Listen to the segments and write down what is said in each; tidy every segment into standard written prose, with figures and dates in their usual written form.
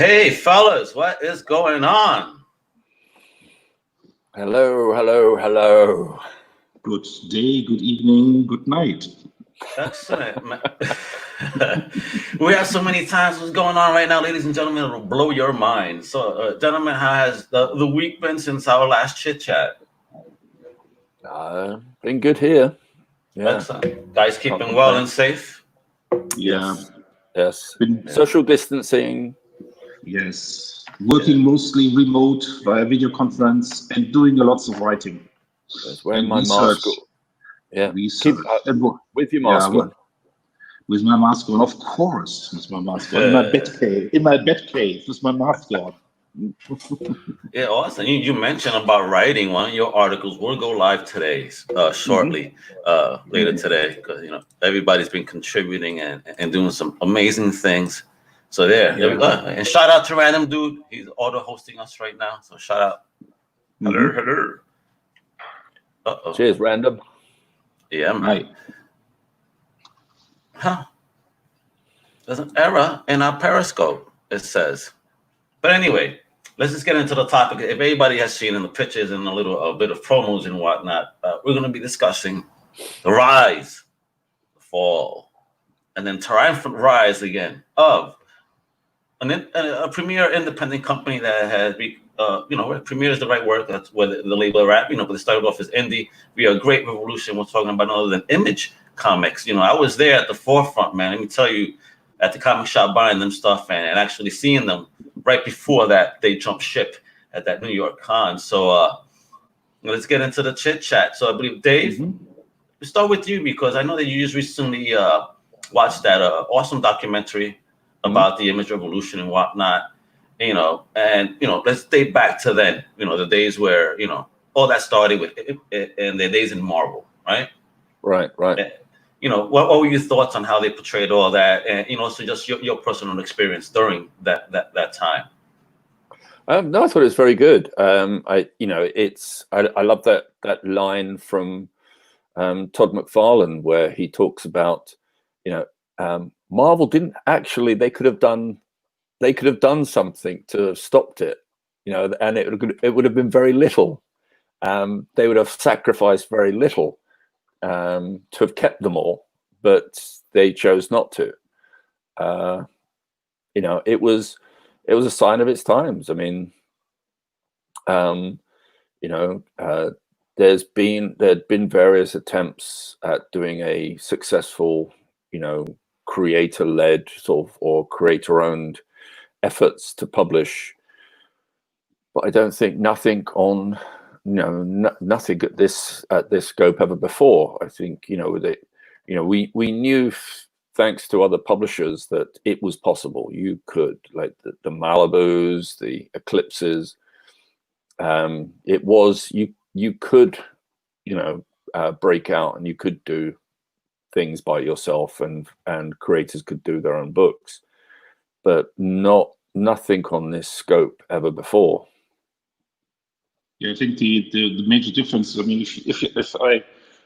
Hey, fellas, what is going on? Hello, hello, hello. Good day, good evening, good night. Excellent. We have so many times what's going on right now, ladies and gentlemen. It'll blow your mind. So, gentlemen, how has the week been since our last chit chat? Been good here. Yeah. Excellent. Guys keeping well and safe? Yeah. Yes. Been, Social distancing. yes. Working mostly remote via video conference and doing lots of writing. Yes, wearing and my research. mask. Yeah. Research. With your mask on. With my mask on, of course, with my mask on. In my bed cave, with my mask on. Yeah, awesome. You mentioned about writing. One of your articles will go live today, shortly, later today, because everybody's been contributing and doing some amazing things. So there we go. And shout out to Random Dude. He's auto hosting us right now. So shout out. Hello. Uh-oh. Cheers, Random. Yeah, man. Right. Huh. There's an error in our Periscope, it says. But anyway, let's just get into the topic. If anybody has seen in the pictures and a bit of promos and whatnot, we're going to be discussing the rise, the fall, and then triumphant rise again of a premier independent company that has, premier is the right word. That's where the label are at. But they started off as indie. We are a great revolution. We're talking about none other than Image Comics. I was there at the forefront, man. Let me tell you, at the comic shop buying them stuff and actually seeing them right before that they jumped ship at that New York con. So let's get into the chit chat. So I believe Dave, we start with you because I know that you just recently watched that awesome documentary about the image revolution and whatnot. Let's date back to then. The days where all that started with and the days in Marvel, right? Right. What were your thoughts on how they portrayed all that, and so just your personal experience during that time? No, I thought it was very good. I love that line from Todd McFarlane where he talks about, Marvel didn't actually. They could have done something to have stopped it, and it would have been very little. They would have sacrificed very little to have kept them all, but they chose not to. It was a sign of its times. I mean, there'd been various attempts at doing a successful, creator-led sort of or creator-owned efforts to publish, but I don't think nothing at this scope ever before. I think we knew thanks to other publishers that it was possible. You could, like the Malibus, the Eclipses. It was you could break out and you could do things by yourself, and creators could do their own books, but nothing on this scope ever before. Yeah, I think the major difference. I mean, if I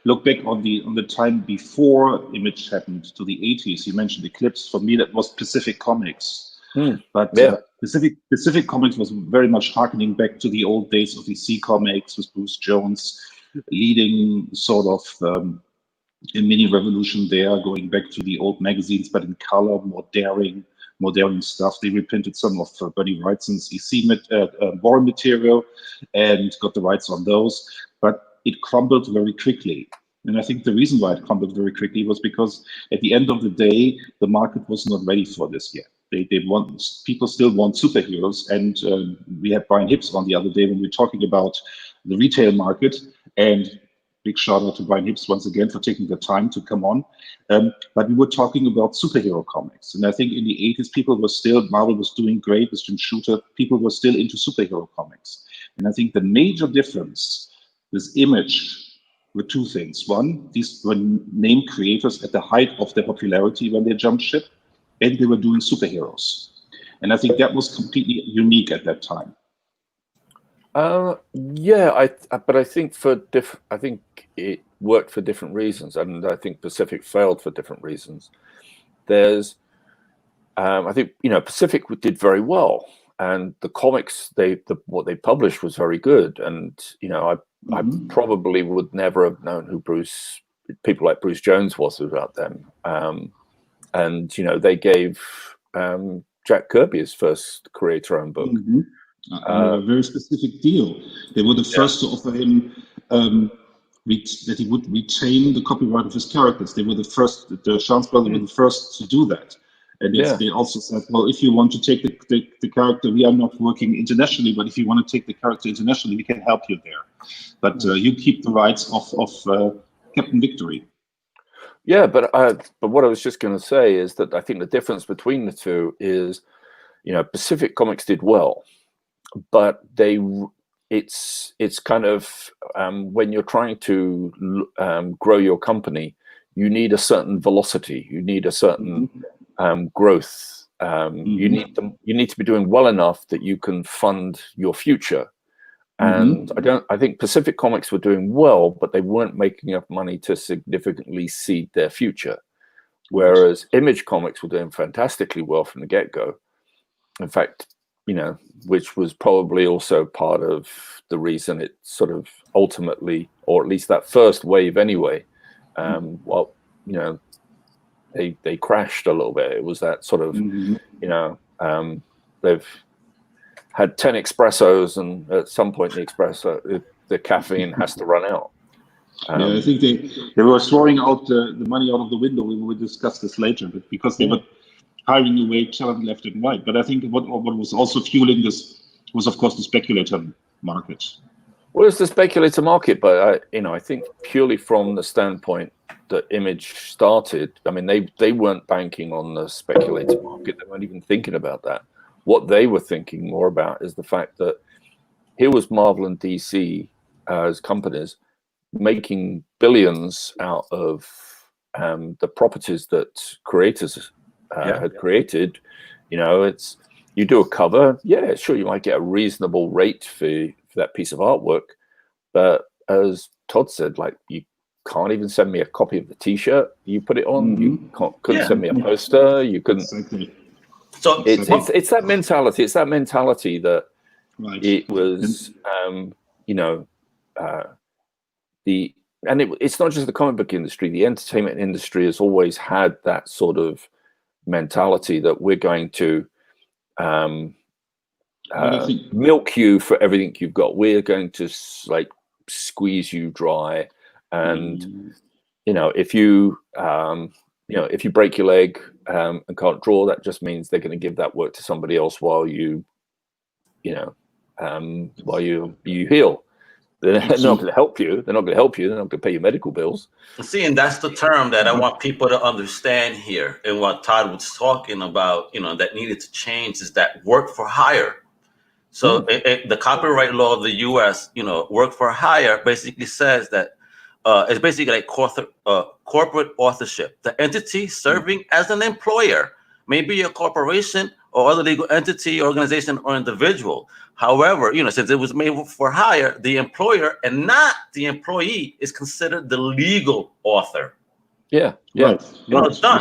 look back on the time before Image happened to the 80s, you mentioned Eclipse. For me, that was Pacific Comics. But Pacific Comics was very much harkening back to the old days of DC Comics with Bruce Jones leading sort of a mini revolution there, going back to the old magazines, but in color, more daring stuff. They reprinted some of Bernie Wrightson's EC Warren material and got the rights on those, but it crumbled very quickly. And I think the reason why it crumbled very quickly was because at the end of the day, the market was not ready for this yet. People still want superheroes, and we had Brian Hibbs on the other day when we were talking about the retail market, and big shout out to Brian Hibbs once again for taking the time to come on. But we were talking about superhero comics. And I think in the 80s, Marvel was doing great with Jim Shooter. People were still into superhero comics. And I think the major difference with Image were two things. One, these were named creators at the height of their popularity when they jumped ship, and they were doing superheroes. And I think that was completely unique at that time. But I think I think it worked for different reasons, and I think Pacific failed for different reasons. There's I think Pacific did very well, and the comics what they published was very good. And I probably would never have known who people like Bruce Jones was without them. And they gave Jack Kirby his first creator-owned book. A very specific deal. They were the first to offer him that he would retain the copyright of his characters. They were the first. The Chance brothers were the first to do that. And they also said, well, if you want to take the character, we are not working internationally, but if you want to take the character internationally, we can help you there. But you keep the rights of Captain Victory. Yeah, but what I was just going to say is that I think the difference between the two is, Pacific Comics did well, but it's kind of when you're trying to grow your company, you need a certain velocity, you need a certain growth. You need to be doing well enough that you can fund your future. And I think Pacific Comics were doing well, but they weren't making enough money to significantly seed their future. Whereas Image Comics were doing fantastically well from the get-go. In fact, which was probably also part of the reason it sort of ultimately, or at least that first wave anyway, they crashed a little bit. It was that sort of, they've had 10 espressos, and at some point the caffeine has to run out. I think they were throwing out the money out of the window. We will discuss this later, but because they were hiring away talent left and right. But I think what was also fueling this was, of course, the speculator market. Well, it's the speculator market, but I think purely from the standpoint that Image started, I mean, they weren't banking on the speculator market. They weren't even thinking about that. What they were thinking more about is the fact that here was Marvel and DC as companies making billions out of the properties that creators had created. It's you do a cover, sure, you might get a reasonable rate for that piece of artwork, but as Todd said, like, you can't even send me a copy of the T-shirt you put it on. You couldn't send me a poster. You couldn't. Exactly. So it's that mentality. It's that mentality that it was, it's not just the comic book industry. The entertainment industry has always had that sort of mentality that we're going to milk you for everything you've got. We're going to squeeze you dry, and if you break your leg and can't draw, that just means they're going to give that work to somebody else while you heal. They're not going to help you. They're not going to pay your medical bills. See, and that's the term that I want people to understand here. And what Todd was talking about, that needed to change is that work for hire. So the copyright law of the U.S., work for hire basically says that it's basically like corporate authorship. The entity serving as an employer may be a corporation or other legal entity, organization, or individual. However, since it was made for hire, the employer and not the employee is considered the legal author. Yeah. Done.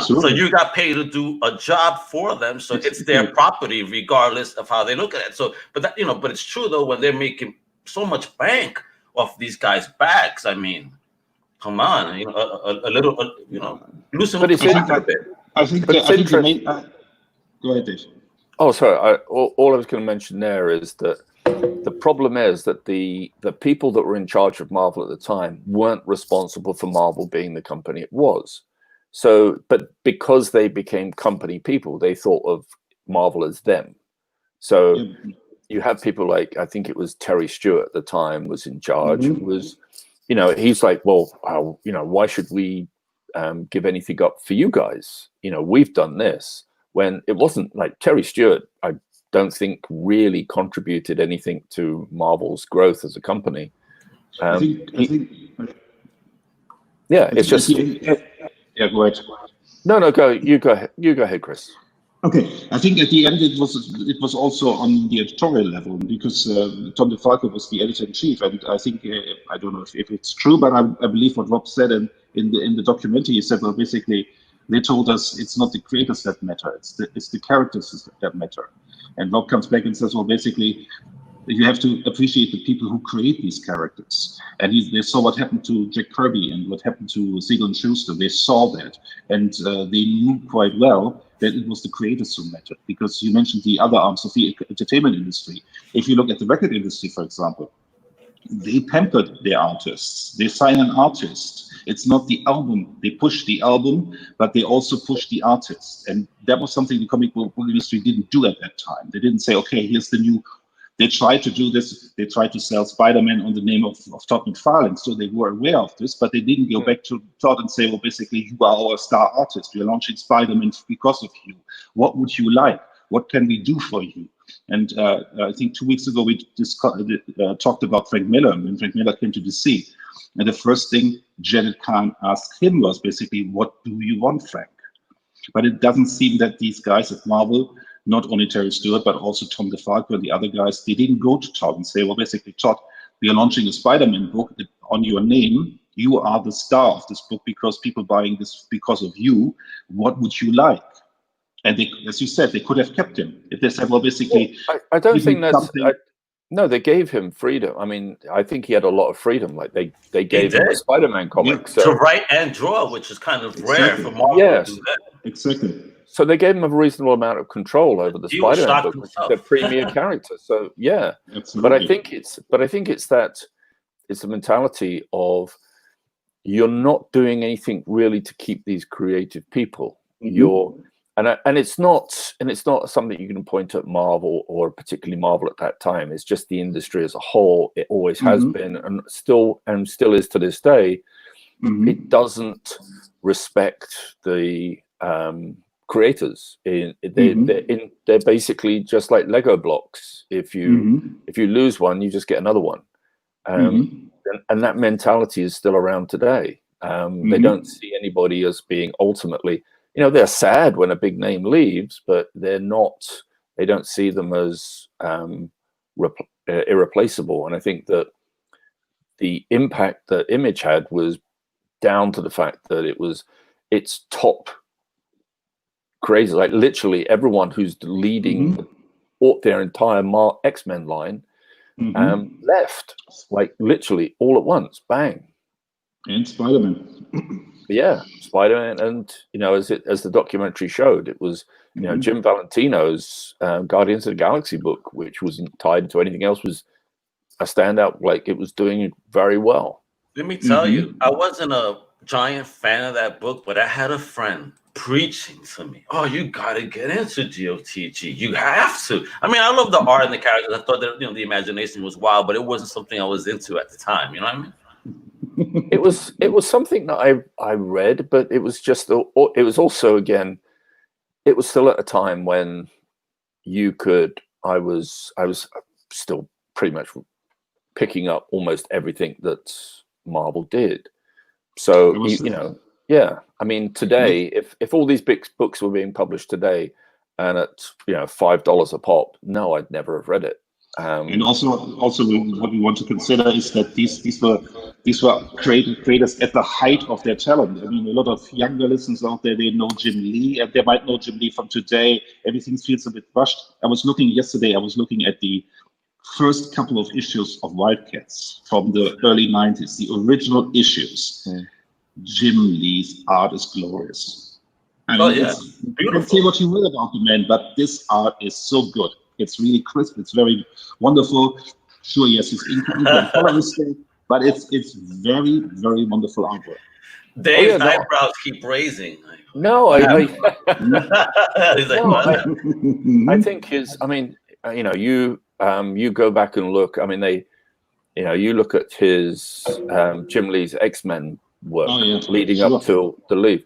So you got paid to do a job for them. So it's their property, regardless of how they look at it. So, but it's true though, when they're making so much bank off these guys' backs. I mean, come on, a little, loosen up a bit. I think the main. Go ahead, Dave. Oh, sorry. All I was going to mention there is that the problem is that the people that were in charge of Marvel at the time weren't responsible for Marvel being the company it was. So, but because they became company people, they thought of Marvel as them. So you have people like, I think it was Terry Stewart at the time was in charge. Was, he's like, well, why should we give anything up for you guys? We've done this. When it wasn't like Terry Stewart, I don't think really contributed anything to Marvel's growth as a company. I think it's just. Go ahead. No, go. You go ahead. You go ahead, Chris. Okay, I think at the end it was also on the editorial level because Tom DeFalco was the editor-in-chief, and I think I don't know if it's true, but I believe what Rob said in the documentary. He said, well, basically, They told us it's not the creators that matter, it's the characters that matter. And Rob comes back and says, well, basically, you have to appreciate the people who create these characters. And they saw what happened to Jack Kirby and what happened to Siegel and Schuster. They saw that, and they knew quite well that it was the creators who mattered. Because you mentioned the other arms of the entertainment industry. If you look at the record industry, for example, they pampered their artists. They sign an artist. It's not the album. They push the album, but they also push the artist. And that was something the comic book industry didn't do at that time. They didn't say, okay, here's the new. They tried to do this. They tried to sell Spider-Man on the name of Todd McFarlane, so they were aware of this, but they didn't go back to Todd and say, well, basically, you are our star artist. We are launching Spider-Man because of you. What would you like? What can we do for you? And I think 2 weeks ago, we talked about Frank Miller, when Frank Miller came to DC. And the first thing Janet Kahn asked him was basically, what do you want, Frank? But it doesn't seem that these guys at Marvel, not only Terry Stewart, but also Tom DeFalco and the other guys, they didn't go to Todd and say, well, basically, Todd, we are launching a Spider-Man book on your name. You are the star of this book because people buying this because of you. What would you like? And they, as you said, they could have kept him. If they said, well, basically... Well, I don't think that's... No, they gave him freedom. I mean, I think he had a lot of freedom. Like they gave him a Spider-Man comic. Yeah, to write and draw, which is kind of rare for Marvel to do that. Exactly. So they gave him a reasonable amount of control over the Spider-Man book, which is their premier character. So yeah, absolutely. But I think it's a mentality of you're not doing anything really to keep these creative people. Mm-hmm. And it's not something you can point at Marvel or particularly Marvel at that time. It's just the industry as a whole. It always has been and still is to this day. Mm-hmm. It doesn't respect the creators. They're basically just like Lego blocks. If you lose one, you just get another one. And that mentality is still around today. They don't see anybody as being ultimately. They're sad when a big name leaves, but they don't see them as irreplaceable. And I think that the impact that Image had was down to the fact that its top creators, like literally everyone who's leading their entire X-Men line, left, like literally all at once, bang. And Spider-Man. Yeah, Spider-Man, and as the documentary showed, it was Jim Valentino's Guardians of the Galaxy book, which wasn't tied to anything else, was a standout. Like it was doing very well. Let me tell you, I wasn't a giant fan of that book, but I had a friend preaching to me, "Oh, you got to get into GOTG. You have to." I mean, I love the art and the characters. I thought that the imagination was wild, but it wasn't something I was into at the time. You know what I mean? It was something that I read, but it was also, again, it was still at a time when I was still pretty much picking up almost everything that Marvel did. So yeah, I mean, today, if all these big books were being published today and at $5 a pop, no, I'd never have read it. And also what we want to consider is that these were creators at the height of their talent. I mean, a lot of younger listeners out there, they know Jim Lee, and they might know Jim Lee from today. Everything feels a bit rushed. I was looking at the first couple of issues of Wildcats from the early 90s, the original issues. Jim Lee's art is glorious. I mean, you can say what you will about the man, but this art is so good. It's really crisp. It's very wonderful. Sure, yes, it's incomplete color mistake, but it's very, very wonderful artwork. Dave's eyebrows keep raising. No, I think you go back and look. I mean, you look at his Jim Lee's X-Men work leading up to the Leaf.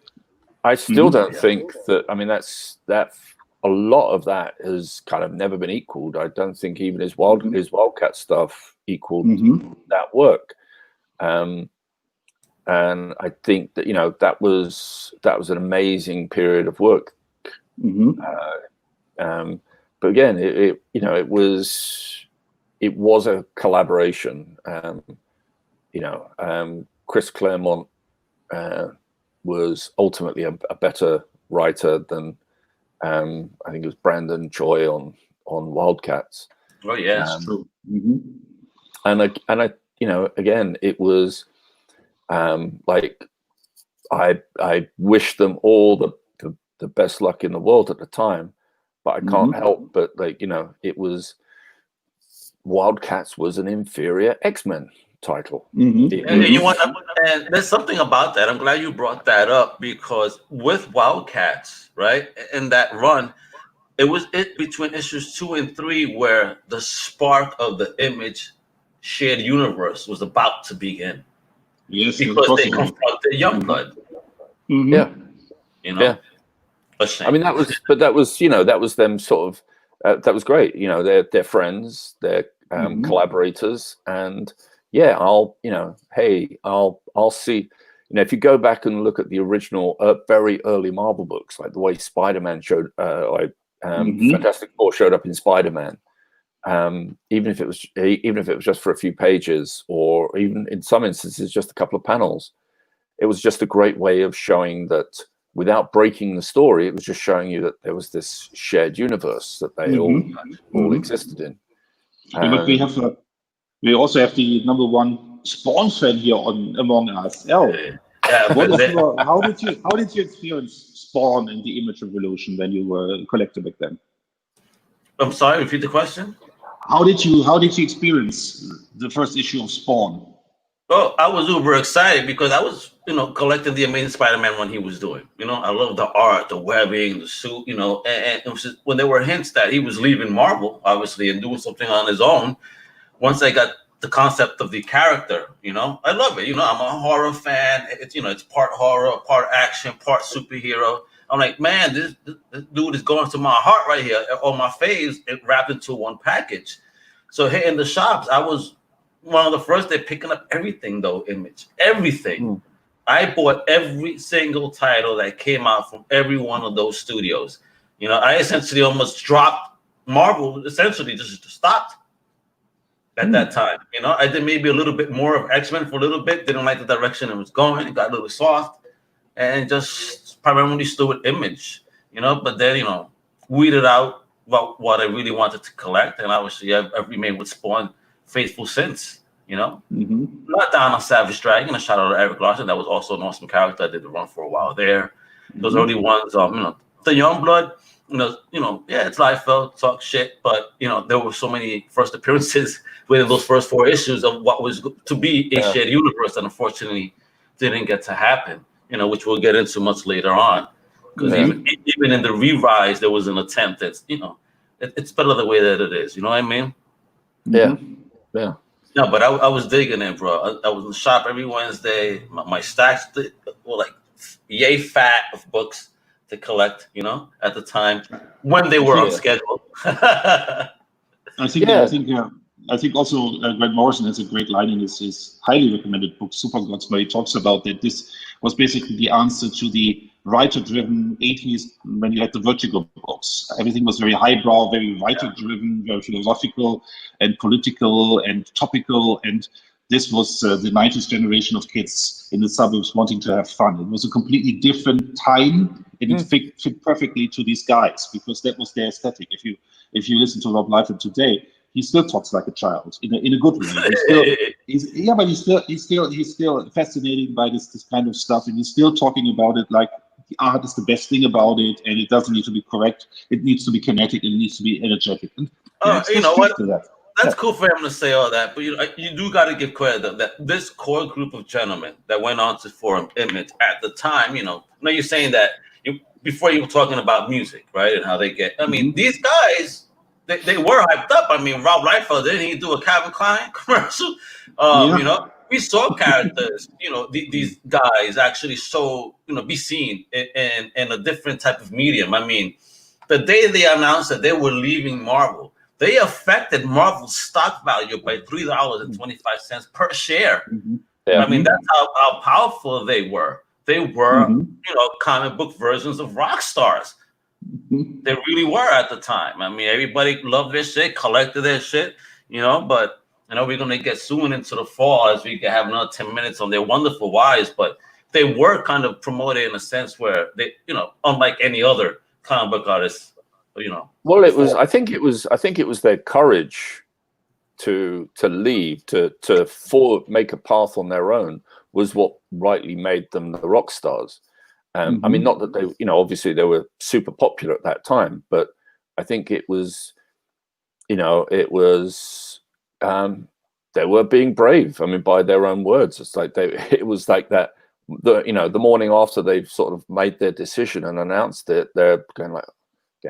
I still don't think that. I mean, that's a lot of that has kind of never been equaled. I don't think even his Wildcat stuff equaled that work. And I think that that was an amazing period of work. But again, it was a collaboration. Chris Claremont was ultimately a better writer than I think it was Brandon Choi on Wildcats. Oh yeah, That's true. Mm-hmm. And I, you know, again, it was like I wish them all the best luck in the world at the time, but I can't help but, like, you know, it was Wildcats was an inferior X-Men title. and you want, and there's something about that. I'm glad you brought that up, because with Wildcats, right, in that run, it was between issues 2 and 3 where the spark of the Image shared universe was about to begin, Yes, because they confronted Youngblood. Yeah, You know, yeah. a shame. I mean, that was, you know, that was them sort of, that was great. You know, they're friends, they're collaborators, and yeah, I'll see, you know, if you go back and look at the original very early Marvel books, like the way Spider-Man showed, Fantastic Four showed up in Spider-Man, even if it was just for a few pages, or even in some instances just a couple of panels, it was just a great way of showing that without breaking the story, it was just showing you that there was this shared universe that they all existed in. But we also have the #1 Spawn fan here among us. How did you experience Spawn in the Image Revolution when you were a collector back then? I'm sorry, repeat the question. How did you experience the first issue of Spawn? Well, I was uber excited because I was, collecting the Amazing Spider-Man when he was doing. I love the art, the webbing, the suit, and it was just, when there were hints that he was leaving Marvel, obviously, and doing something on his own. Once I got the concept of the character, I love it. I'm a horror fan. It's part horror, part action, part superhero. I'm like, man, this dude is going to my heart right here, on my face, it wrapped into one package. So hitting the shops, I was one of the first. They're picking up everything, though. Image, everything. I bought every single title that came out from every one of those studios. I essentially almost dropped Marvel. Essentially, just stopped at that time. I did maybe a little bit more of X-Men for a little bit. Didn't like the direction it was going. It got a little soft, and just primarily stood with Image. But then weeded out what I really wanted to collect, and obviously I've remained with Spawn faithful since. Not down on Savage Dragon. A shout out to Eric Larson. That was also an awesome character. I did the run for a while there. Those early ones, the Youngblood. Yeah, it's Liefeld, talk shit, but there were so many first appearances within those first 4 issues of what was to be a shared universe that unfortunately didn't get to happen. Which we'll get into much later on, because even in the re-rise, there was an attempt that's it's better the way that it is. You know what I mean? Yeah. No, but I was digging it, bro. I was in the shop every Wednesday. My stacks were like yay fat of books to collect, at the time when they were on schedule. I think also Grant Morrison has a great line in his highly recommended book Super Gods, where he talks about that this was basically the answer to the writer-driven 80s when you had the Vertigo books. Everything was very highbrow, very writer-driven, very philosophical and political and topical, and this was the 90s generation of kids in the suburbs wanting to have fun. It was a completely different time, and it fit perfectly to these guys because that was their aesthetic. If you listen to Rob Liefeld today, he still talks like a child in a good way. He's still fascinated by this kind of stuff, and he's still talking about it like the art is the best thing about it, and it doesn't need to be correct. It needs to be kinetic. It needs to be energetic. And you know what? That's cool for him to say all that, but you do got to give credit that this core group of gentlemen that went on to form Image at the time. You're saying that before you were talking about music, right, and how they get. I mean, these guys. They were hyped up. I mean, Rob Liefeld, didn't he do a Calvin Klein commercial? We saw characters, these guys actually be seen in a different type of medium. I mean, the day they announced that they were leaving Marvel, they affected Marvel's stock value by $3.25 per share. I mean, that's how powerful they were. They were, comic book versions of rock stars. They really were at the time. I mean, everybody loved their shit, collected their shit, but we're going to get soon into the fall as we can have another 10 minutes on their wonderful wives. But they were kind of promoted in a sense where they, unlike any other comic book artist, Well, it was. I think it was their courage to leave, to make a path on their own, was what rightly made them the rock stars. I mean, not that they, obviously they were super popular at that time, but I think it was, they were being brave. I mean, by their own words, it's like it was like that. The morning after they've sort of made their decision and announced it, they're going like,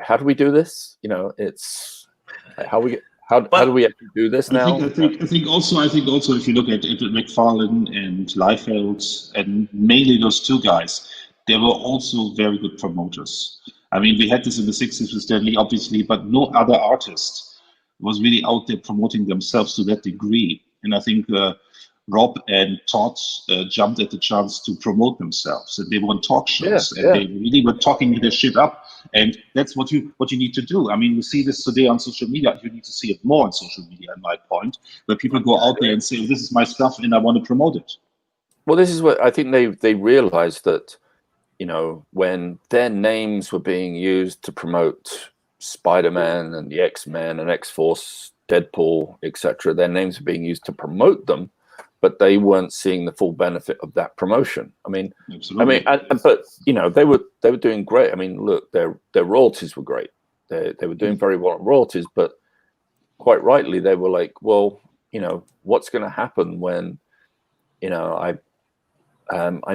how do we do this? It's like, how do we actually do this now? I think also if you look at McFarlane and Liefeld and mainly those two guys, they were also very good promoters. I mean, we had this in the 60s with Stan Lee, obviously, but no other artist was really out there promoting themselves to that degree. And I think Rob and Todd jumped at the chance to promote themselves, and they were on talk shows, and they really were talking their shit up. And that's what you need to do. I mean, we see this today on social media. You need to see it more on social media, in my point, where people go out there and say, "This is my stuff, and I want to promote it." Well, this is what I think they realized, that when their names were being used to promote Spider-Man and the X-Men and X-Force, Deadpool, etc., their names were being used to promote them, but they weren't seeing the full benefit of that promotion. I mean, absolutely. But they were doing great. I mean, look, their royalties were great. They were doing very well on royalties, but quite rightly they were like, well, what's going to happen when I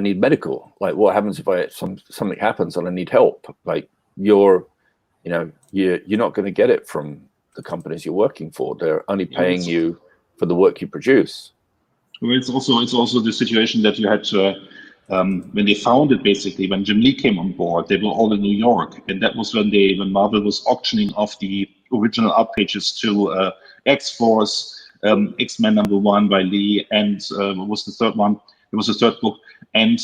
need medical? Like, what happens if something happens and I need help? Like, you're not going to get it from the companies you're working for. They're only paying you for the work you produce. Well, it's also the situation that you had when they founded, basically, when Jim Lee came on board, they were all in New York, and that was when Marvel was auctioning off the original art pages to X-Force, X-Men #1 by Lee, and what was the third one? It was the third book, and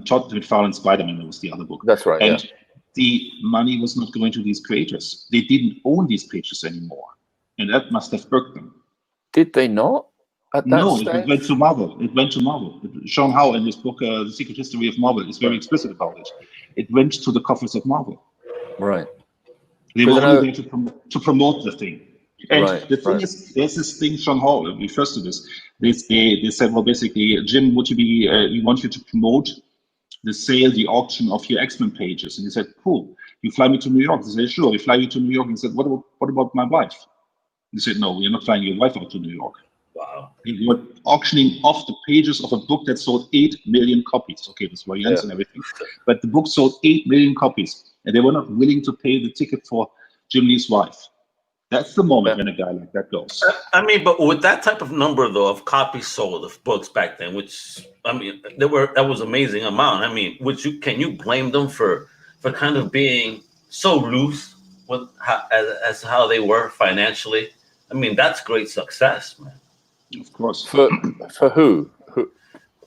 Todd McFarlane Spider-Man was the other book. That's right. And the money was not going to these creators. They didn't own these pages anymore, and that must have irked them. Did they not? No, it went to Marvel. Sean Howe, in his book, The Secret History of Marvel, is very explicit about it. It went to the coffers of Marvel. Right. They were only there to promote the thing. And the thing is, there's this thing, Sean Howe refers to this. They said, well, basically, Jim, we want you to promote the auction of your X-Men pages. And he said, cool, you fly me to New York. They said, sure, we fly you to New York. And he said, what about my wife? He said, no, we're not flying your wife out to New York. Wow. They were auctioning off the pages of a book that sold 8 million copies. Okay, there's variants and everything. But the book sold 8 million copies, and they were not willing to pay the ticket for Jim Lee's wife. That's the moment when a guy like that goes. I mean, but with that type of number, though, of copies sold of books back then, which, I mean, that was amazing amount. I mean, can you blame them for kind of being so loose with how they were financially? I mean, that's great success, man. Of course. For who?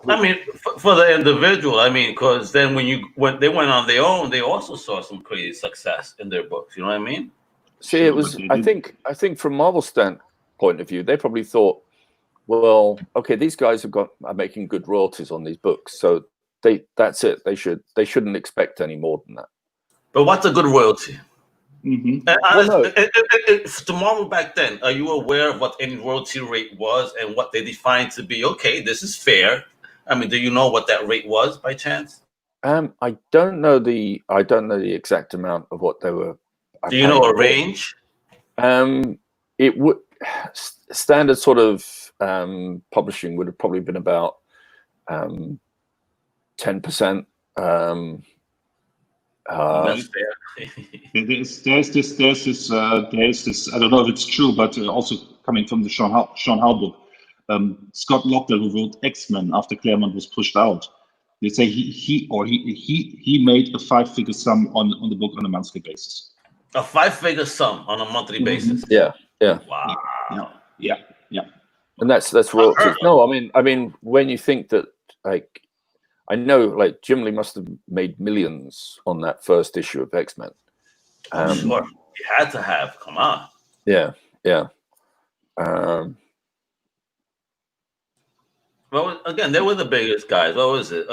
I mean, for the individual. I mean, because then when they went on their own, they also saw some crazy success in their books. You know what I mean? See, it was. I think from Marvel's standpoint of view, they probably thought, well, okay, these guys are making good royalties on these books, so that's it. They shouldn't expect any more than that. But what's a good royalty? Mm-hmm. To Marvel back then, are you aware of what any royalty rate was and what they defined to be? Okay, this is fair. I mean, do you know what that rate was by chance? I don't know the exact amount of what they were. Do you know a range? It would standard sort of publishing would have probably been about 10%. That's fair. There's this. I don't know if it's true, but also coming from the Sean Howe book, Scott Lobdell, who wrote X-Men after Claremont was pushed out. They say he made a 5-figure sum on the book on a monthly basis. A 5-figure sum on a monthly basis. Yeah. Wow. Yeah. And that's royalties. No, I mean, when you think that, like, I know, like, Jim Lee must have made millions on that first issue of X-Men. Sure, you had to have. Come on. Yeah. Well, again, they were the biggest guys. What was it?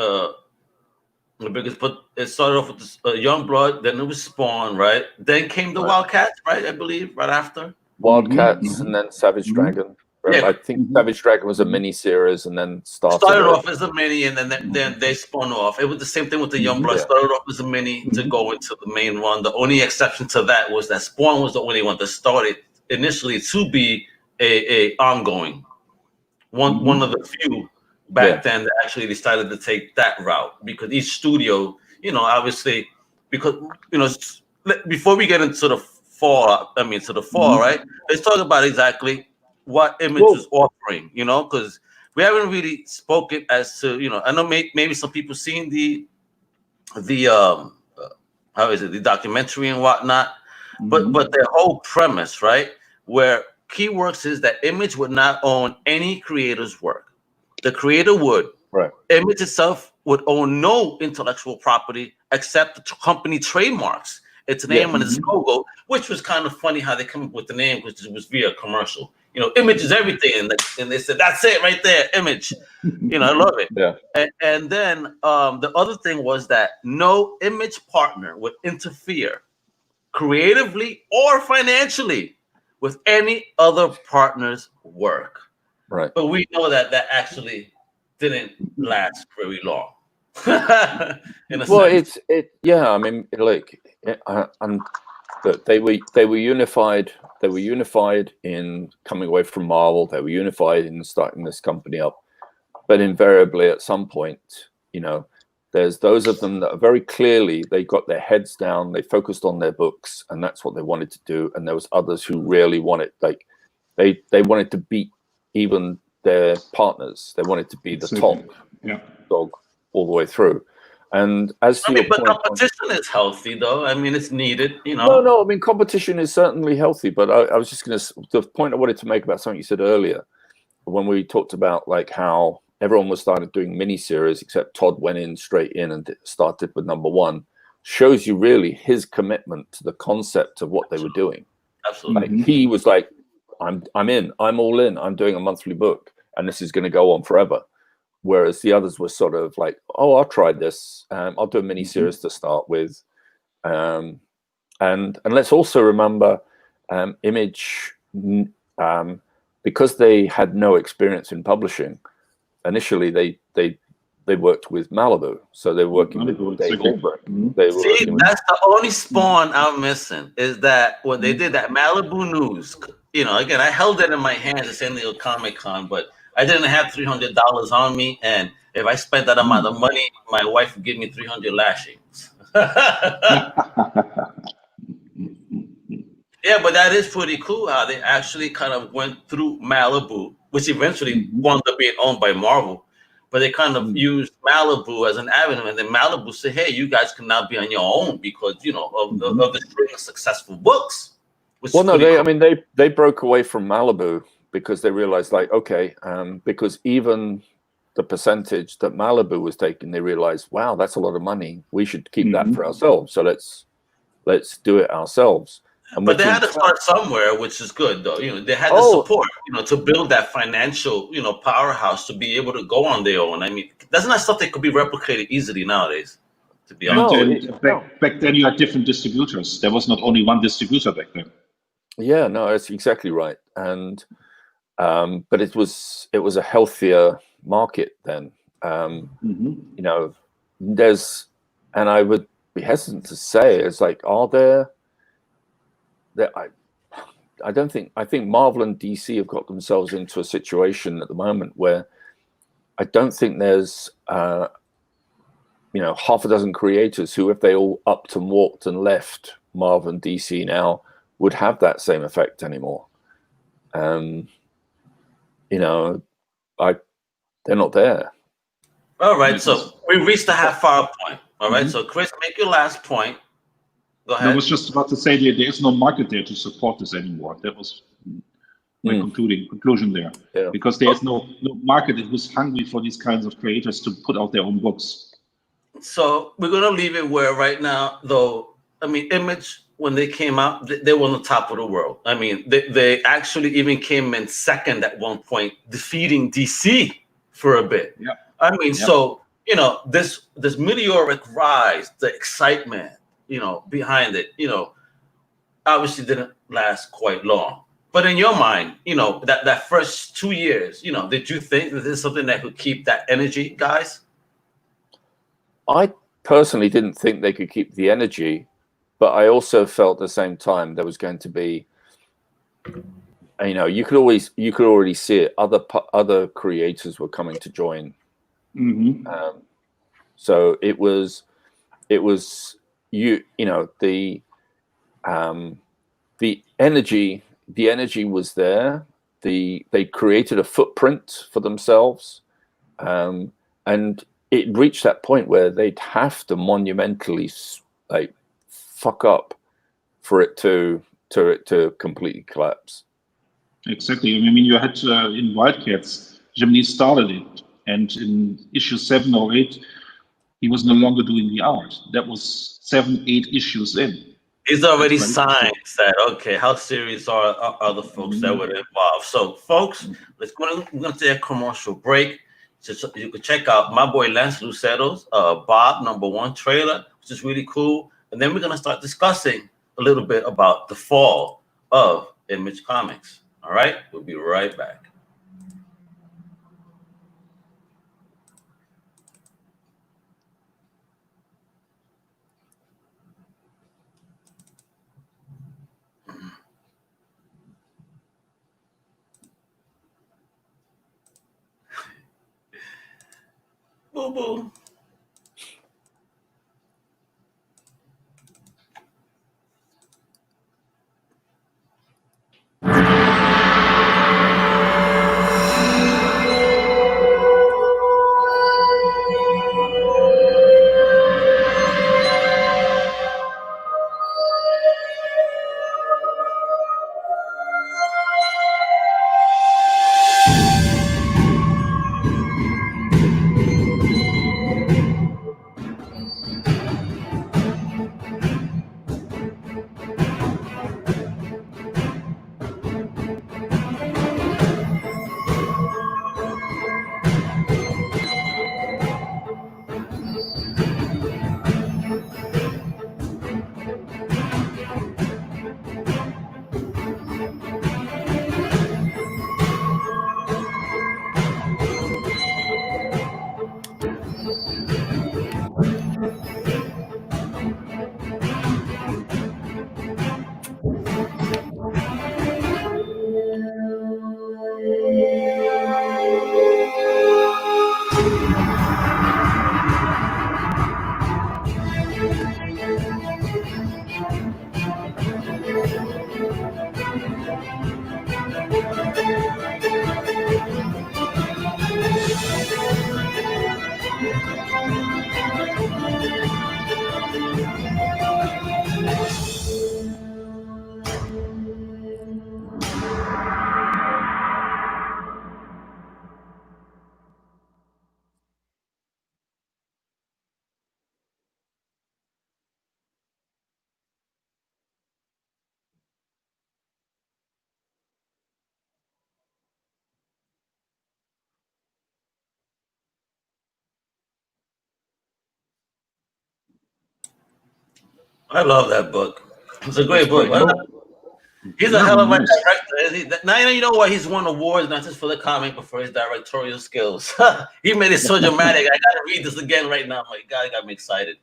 The biggest, but it started off with this, Youngblood, then it was Spawn, right? Then came the Right. Wildcats, right? I believe right after. Wildcats and then Savage Dragon. Yeah. I think Savage Dragon was a mini series and then started Off as a mini, and then they spun off. It was the same thing with the Youngblood. Yeah. Started off as a mini to go into the main run. The only exception to that was that Spawn was the only one that started initially to be a ongoing one of the few back then that actually decided to take that route, because each studio, obviously, because before we get into the fall, right? Let's talk about exactly what Image was offering, because we haven't really spoken as to, I know maybe some people seen the how is it, the documentary and whatnot, but their whole premise, right, where Keyworks is that Image would not own any creator's work. The creator would. Right. Image itself would own no intellectual property except the company trademarks, its name and its logo, which was kind of funny how they come up with the name, because it was via commercial. Image is everything, and they said that's it right there, Image. I love it. Yeah. And then the other thing was that no Image partner would interfere creatively or financially with any other partner's work. Right. But we know that actually didn't last very long. Sense. I mean, look, they were unified. They were unified in coming away from Marvel. They were unified in starting this company up. But invariably, at some point, there's those of them that are very clearly, they got their heads down, they focused on their books, and that's what they wanted to do. And there was others who really wanted, like, they wanted to beat even their partners. They wanted to be the top dog all the way through. And as to your point, competition is healthy, though. I mean, it's needed, No, I mean, competition is certainly healthy. But I was just going to, the point I wanted to make about something you said earlier, when we talked about like how everyone was started doing miniseries, except Todd went in straight in and started with #1, shows you really his commitment to the concept of what they were doing. Absolutely. Like, he was like, I'm in, I'm all in, I'm doing a monthly book, and this is going to go on forever. Whereas the others were sort of like, oh, I'll try this. I'll do a mini series to start with. And let's also remember Image, because they had no experience in publishing. Initially, they worked with Malibu, so they were working with Dave Holbrook. See, that's the only Spawn I'm missing, is that when they did that Malibu News, again, I held it in my hand at San Diego Comic-Con, but I didn't have $300 on me, and if I spent that amount of money, my wife would give me 300 lashings. Yeah, but that is pretty cool how they actually kind of went through Malibu, which eventually wound up being owned by Marvel. But they kind of used Malibu as an avenue, and then Malibu said, "Hey, you guys can now be on your own because of the string of successful books." Well, no, cool. I mean, they broke away from Malibu because they realized, like, okay, because even the percentage that Malibu was taking, they realized, wow, that's a lot of money. We should keep that for ourselves. So let's do it ourselves. But they had to start somewhere, which is good, though. They had the support, to build that financial, powerhouse to be able to go on their own. I mean, that's not something that could be replicated easily nowadays, to be honest. Back then, you had different distributors. There was not only one distributor back then. Yeah, no, that's exactly right. And but it was a healthier market then. There's, and I would be hesitant to say, it's like, are there? I don't think. I think Marvel and DC have got themselves into a situation at the moment where I don't think there's half a dozen creators who, if they all upped and walked and left Marvel and DC now, would have that same effect anymore. They're not there. All right, so we reached the half-hour point. All right, so Chris, make your last point. Go ahead. I was just about to say there is no market there to support this anymore. That was my conclusion there. Yeah. Because there's no market who's hungry for these kinds of creators to put out their own books. So we're going to leave it where right now, though, I mean, Image, when they came out, they were on the top of the world. I mean, they actually even came in second at one point, defeating DC for a bit. Yeah. I mean, Yeah. so you know, this meteoric rise, the excitement, you know, behind it, you know, obviously didn't last quite long. But in your mind, you know, that first 2 years, you know, did you think that this is something that could keep that energy, guys? I personally didn't think they could keep the energy, but I also felt at the same time there was going to be, you know, you could already see it. Other creators were coming to join. Mm-hmm. So it was you know, the energy was there. They created a footprint for themselves, and it reached that point where they'd have to monumentally like fuck up for it to completely collapse. Exactly. I mean, you had in Wildcats, Jim Lee started it, and in issue 7 or 8, he was no longer doing the art. That was 7, 8 issues in. It's already signs that, okay, how serious are the folks that were involved? So, folks, we're going to take a commercial break. So you can check out my boy Lance Lucero's Bob #1 trailer, which is really cool. And then we're going to start discussing a little bit about the fall of Image Comics. All right, we'll be right back. Boo boo. I love that book. It's a great book. He's a hell of a director. Now you know why he's won awards, not just for the comic, but for his directorial skills. He made it so dramatic. I gotta read this again right now. My God, it got me excited.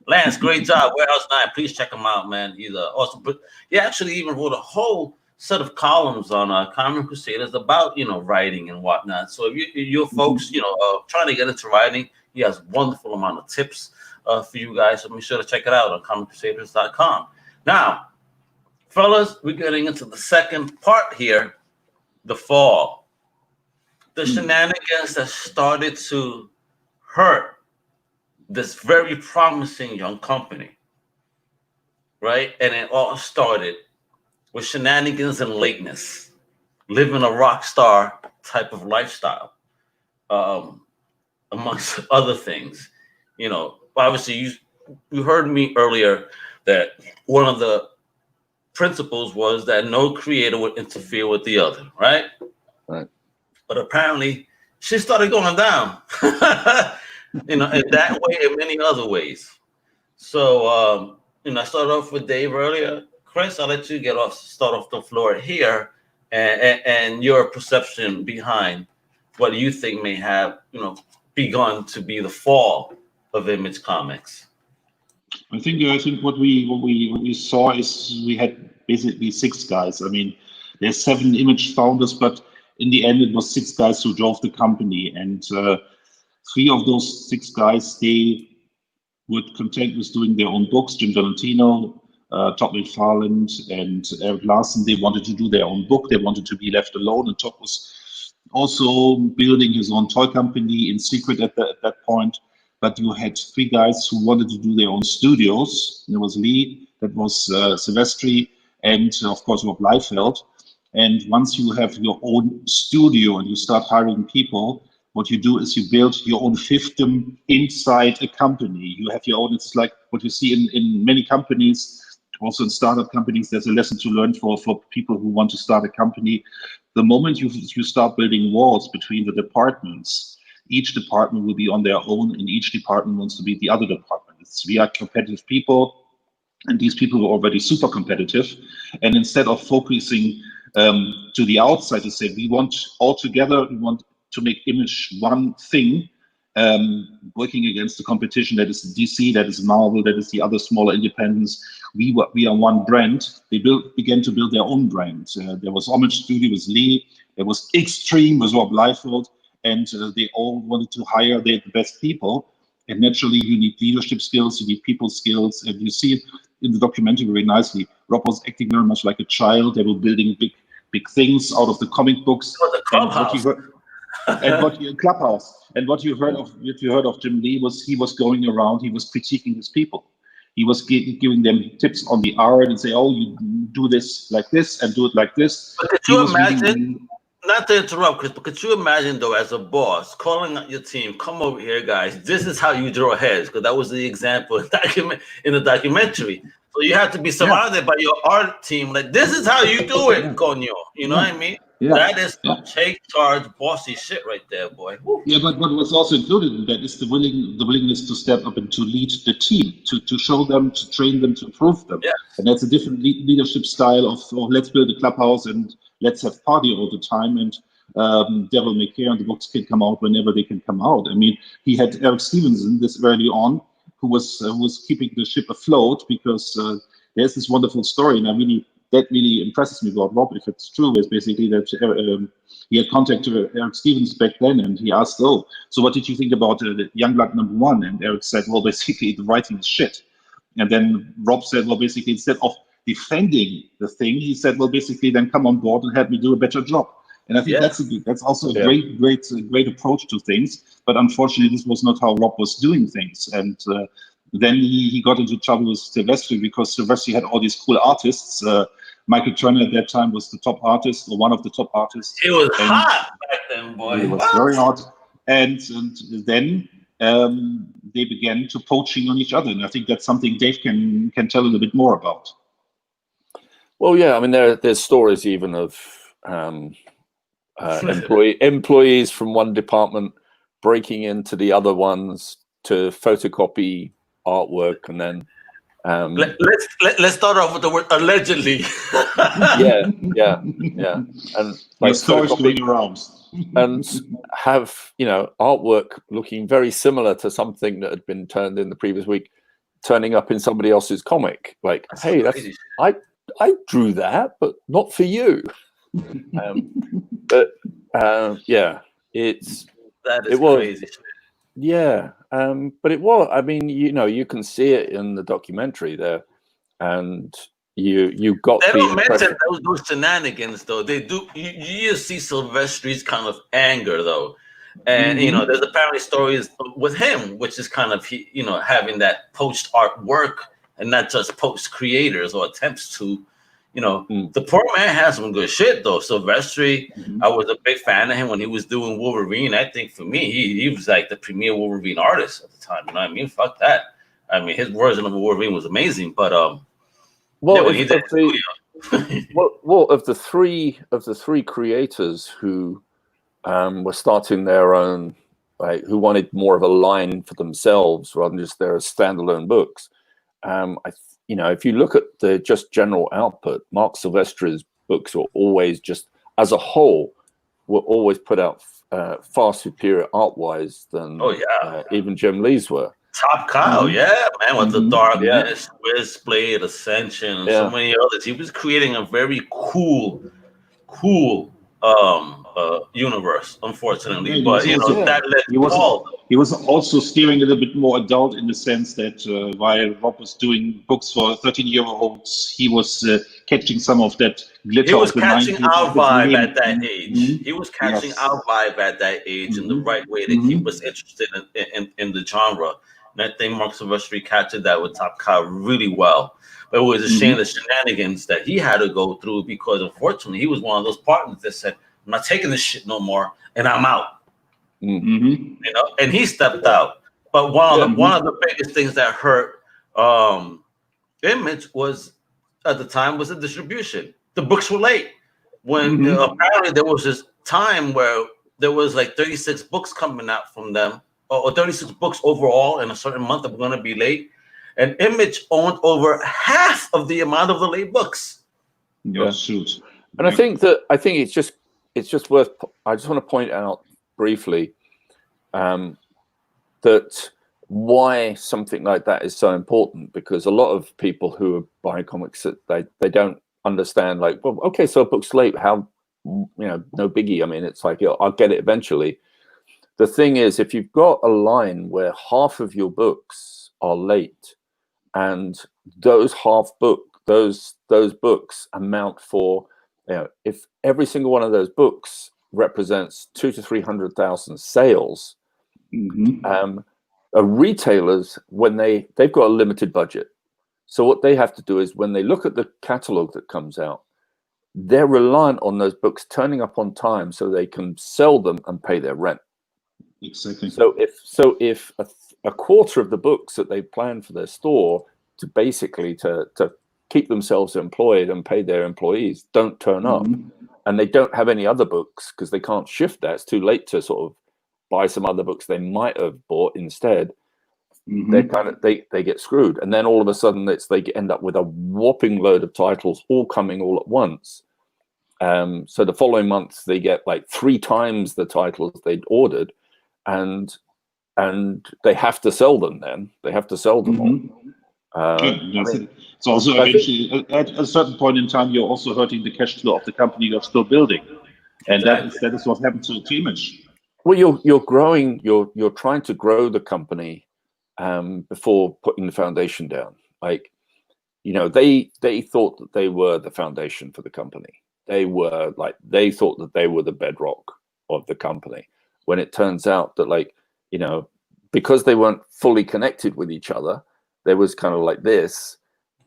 Lance, great job. Warehouse 9, please check him out, man. He's awesome. But he actually even wrote a whole set of columns on Comic Crusaders about, you know, writing and whatnot. So if you're folks, you know, trying to get into writing, he has a wonderful amount of tips for you guys. So be sure to check it out on comiccrusaders.com. Now, fellas, we're getting into the second part here, the fall. The shenanigans that started to hurt this very promising young company, right? And it all started with shenanigans and lateness, living a rock star type of lifestyle, amongst other things. You know, obviously, you heard me earlier that one of the principles was that no creator would interfere with the other, right? Right. But apparently, shit started going down. In that way and many other ways. So, I started off with Dave earlier. Chris, I'll let you start off the floor here, and your perception behind what you think may have, begun to be the fall of Image Comics. I think what we saw is we had basically 6 guys. I mean, there's 7 Image founders, but in the end, it was 6 guys who drove the company, and 3 of those 6 guys, they were content with doing their own books. Jim Valentino, Todd McFarlane, and Eric Larson, they wanted to do their own book. They wanted to be left alone, and Todd was also building his own toy company in secret at that point. But you had 3 guys who wanted to do their own studios. There was Lee, that was Silvestri, and of course Rob Liefeld. And once you have your own studio and you start hiring people, what you do is you build your own fiefdom inside a company. You have your own, it's like what you see in many companies, also in startup companies. There's a lesson to learn for people who want to start a company. The moment you start building walls between the departments, each department will be on their own, and each department wants to beat the other department. We are competitive people, and these people were already super competitive. And instead of focusing to the outside to say, we want to make Image one thing, working against the competition that is DC, that is Marvel, that is the other smaller independents. We are one brand. They began to build their own brand. There was Homage Studio with Lee. There was Extreme with Rob Liefeld, and they all wanted to hire the best people. And naturally, you need leadership skills, you need people skills, and you see it in the documentary very nicely. Rob was acting very much like a child. They were building big things out of the comic books. The Clubhouse. Clubhouse. And what you heard of Jim Lee was he was going around, he was critiquing his people. He was giving them tips on the art and say, oh, you do this like this and do it like this. But could you imagine, not to interrupt, Chris, but could you imagine, though, as a boss, calling out your team, come over here, guys, this is how you draw heads, because that was the example in the documentary. So you have to be surrounded by your art team, like, this is how you do it, coño. You know what I mean? Yeah. That is take charge, bossy shit right there, boy. Woo. Yeah, but what's also included in that is the willingness to step up and to lead the team, to show them, to train them, to improve them. Yeah. And that's a different leadership style of let's build a clubhouse and let's have party all the time. And Devil May Care and the books can come out whenever they can come out. I mean, he had Eric Stevenson this early on, who was keeping the ship afloat, because there's this wonderful story, and that really impresses me about Rob, if it's true, is basically that he had contact to Eric Stevens back then, and he asked, so what did you think about the Youngblood #1? And Eric said, well, basically the writing is shit. And then Rob said, well, basically instead of defending the thing, he said, well, basically then come on board and help me do a better job. And I think that's also a great approach to things. But unfortunately, this was not how Rob was doing things. And then he got into trouble with Silvestri, because Silvestri had all these cool artists. Michael Turner at that time was the top artist, or one of the top artists. He was hot back then, boy. He was very hot. And then they began to poaching on each other. And I think that's something Dave can tell a little bit more about. Well, yeah, I mean, there's stories even of employees from one department breaking into the other ones to photocopy artwork, and then let's start off with the word allegedly. yeah, and like stories going around, and have artwork looking very similar to something that had been turned in the previous week, turning up in somebody else's comic. Like, hey, I drew that, but not for you. But it was crazy. Yeah, but it was. I mean, you can see it in the documentary there, and you got. They don't mention those shenanigans, though. They do. You just see Silvestri's kind of anger, though, and there's apparently stories with him, which is kind of having that poached artwork and not just poached creators or attempts to. The poor man has some good shit, though. Silvestri, I was a big fan of him when he was doing Wolverine. I think for me, he was like the premier Wolverine artist at the time. You know what I mean? Fuck that. I mean, his version of Wolverine was amazing. But of the three creators who were starting their own, like, who wanted more of a line for themselves rather than just their standalone books. If you look at the just general output, Mark Silvestri's books were always just, as a whole, were always put out far superior art-wise than even Jim Lee's were. Top Cow, yeah, man, with the Darkness, Wizblade, Ascension, and so many others. He was creating a very cool universe, unfortunately. But he was also steering a little bit more adult in the sense that while Rob was doing books for 13-year-olds, he was catching some of that glitter. He was catching our vibe at that age. He was catching our vibe at that age in the right way to keep us interested in the genre. And I think Mark Silvestri captured that with Top Cow really well. But it was a shame the shenanigans that he had to go through, because unfortunately he was one of those partners that said, "I'm not taking this shit no more, and I'm out." You know, and he stepped out. But one of the biggest things that hurt Image was at the time was the distribution. The books were late. When apparently there was this time where there was like 36 books coming out from them, or 36 books overall in a certain month that were going to be late. And Image owned over half of the amount of the late books. Shoot. And I think it's just worth. I just want to point out briefly that why something like that is so important, because a lot of people who are buying comics, they don't understand. Like, well, okay, so a book's late. How, no biggie. I mean, it's like, I'll get it eventually. The thing is, if you've got a line where half of your books are late, and those those books amount for, if every single one of those books represents 200,000 to 300,000 sales, retailers, when they've got a limited budget, so what they have to do is, when they look at the catalog that comes out, they're reliant on those books turning up on time so they can sell them and pay their rent. Exactly. So if a quarter of the books that they plan for their store to basically to keep themselves employed and pay their employees don't turn up, and they don't have any other books because they can't shift that, it's too late to sort of buy some other books they might have bought instead, they get screwed. And then all of a sudden they end up with a whopping load of titles all coming all at once. So the following month they get like 3 times the titles they'd ordered, and they have to sell them. Then they have to sell them all. It's also eventually, at a certain point in time, you're also hurting the cash flow of the company you're still building, and that is what happened to Image. Well, you're growing. You're trying to grow the company before putting the foundation down. Like, they thought that they were the foundation for the company. They thought that they were the bedrock of the company. When it turns out that, because they weren't fully connected with each other, there was kind of like this.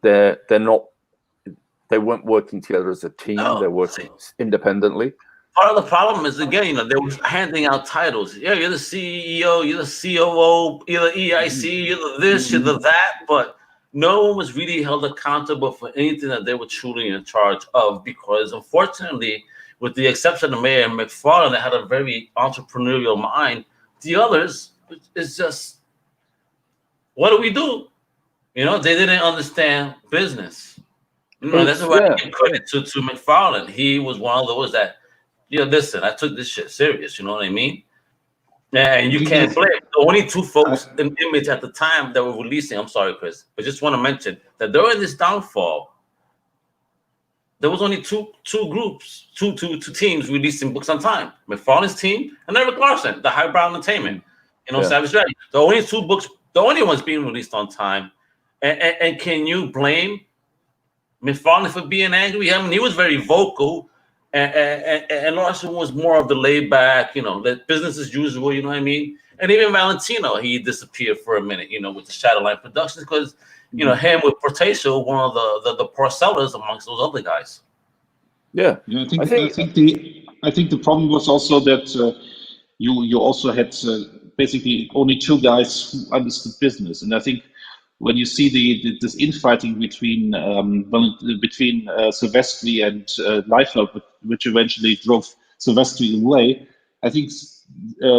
They weren't working together as a team. They're working independently. Part of the problem is, again, they were handing out titles. Yeah, you're the CEO, you're the COO, you're the EIC, you're the this, you're the that, but no one was really held accountable for anything that they were truly in charge of, because unfortunately, with the exception of Mayer and McFarlane, that had a very entrepreneurial mind, the others, it's just, what do we do? They didn't understand business. That's why I give credit to McFarlane. He was one of those that, listen, I took this shit serious, you know what I mean? And you can't blame. The only 2 folks in Image at the time that were releasing, I'm sorry, Chris, but just want to mention that during this downfall, there was only two groups, two teams releasing books on time. McFarlane's team and Eric Larson, the Highbrow Entertainment, Savage Dragon. The only 2 books, the only ones being released on time. And can you blame McFarlane for being angry? I mean, he was very vocal, and Larson was more of the laid back, the business as usual, you know what I mean? And even Valentino, he disappeared for a minute, with the Shadowline Productions, because him with Portacio, one of the poor sellers amongst those other guys. I think the problem was also that you also had basically only 2 guys who understood business, and I think when you see this infighting between Silvestri and Liefeld, which eventually drove Silvestri away, I think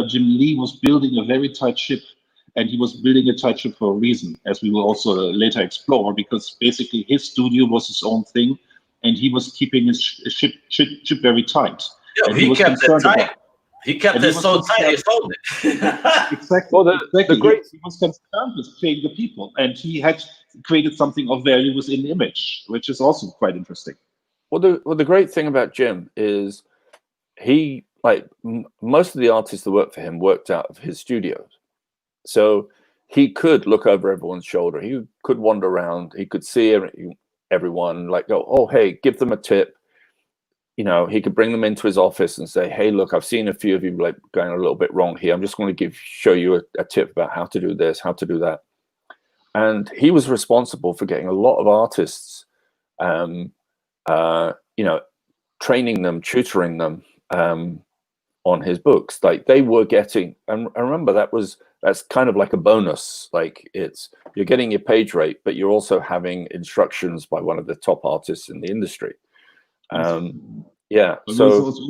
Jim Lee was building a very tight ship, and he was building a tight ship for a reason, as we will also later explore, because basically his studio was his own thing, and he was keeping his ship very tight. Yeah, and he was kept it concerned tight. about. He kept And it he was so tight, he concerned- sold it. Exactly. Well, the great He was concerned with paying the people, and he had created something of value within image, which is also quite interesting. Well, the great thing about Jim is he, like most of the artists that worked for him, worked out of his studios. So he could look over everyone's shoulder. He could wander around. He could see everyone, like go, oh, hey, give them a tip. You know, he could bring them into his office and say, hey, look, I've seen a few of you like going a little bit wrong here. I'm just going to show you a tip about how to do this, how to do that. And he was responsible for getting a lot of artists, you know, training them, tutoring them on his books. Like they were getting, and I remember that's kind of like a bonus. Like you're getting your page rate, but you're also having instructions by one of the top artists in the industry. Yeah. But So it's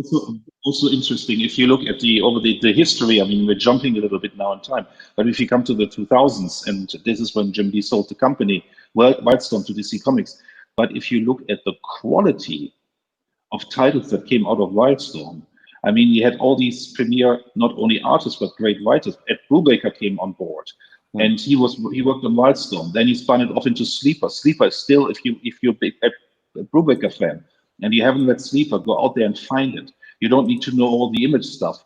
also interesting if you look at the history. I mean, we're jumping a little bit now in time, but if you come to the 2000s, and this is when Jim Lee sold the company, Wildstorm, to DC Comics. But if you look at the quality of titles that came out of Wildstorm, I mean, you had all these premier, not only artists but great writers. Ed Brubaker came on board, and he worked on Wildstorm. Then he spun it off into Sleeper. Sleeper is still, if you're a big Ed Brubaker fan, and you haven't read Sleeper, go out there and find it. You don't need to know all the image stuff.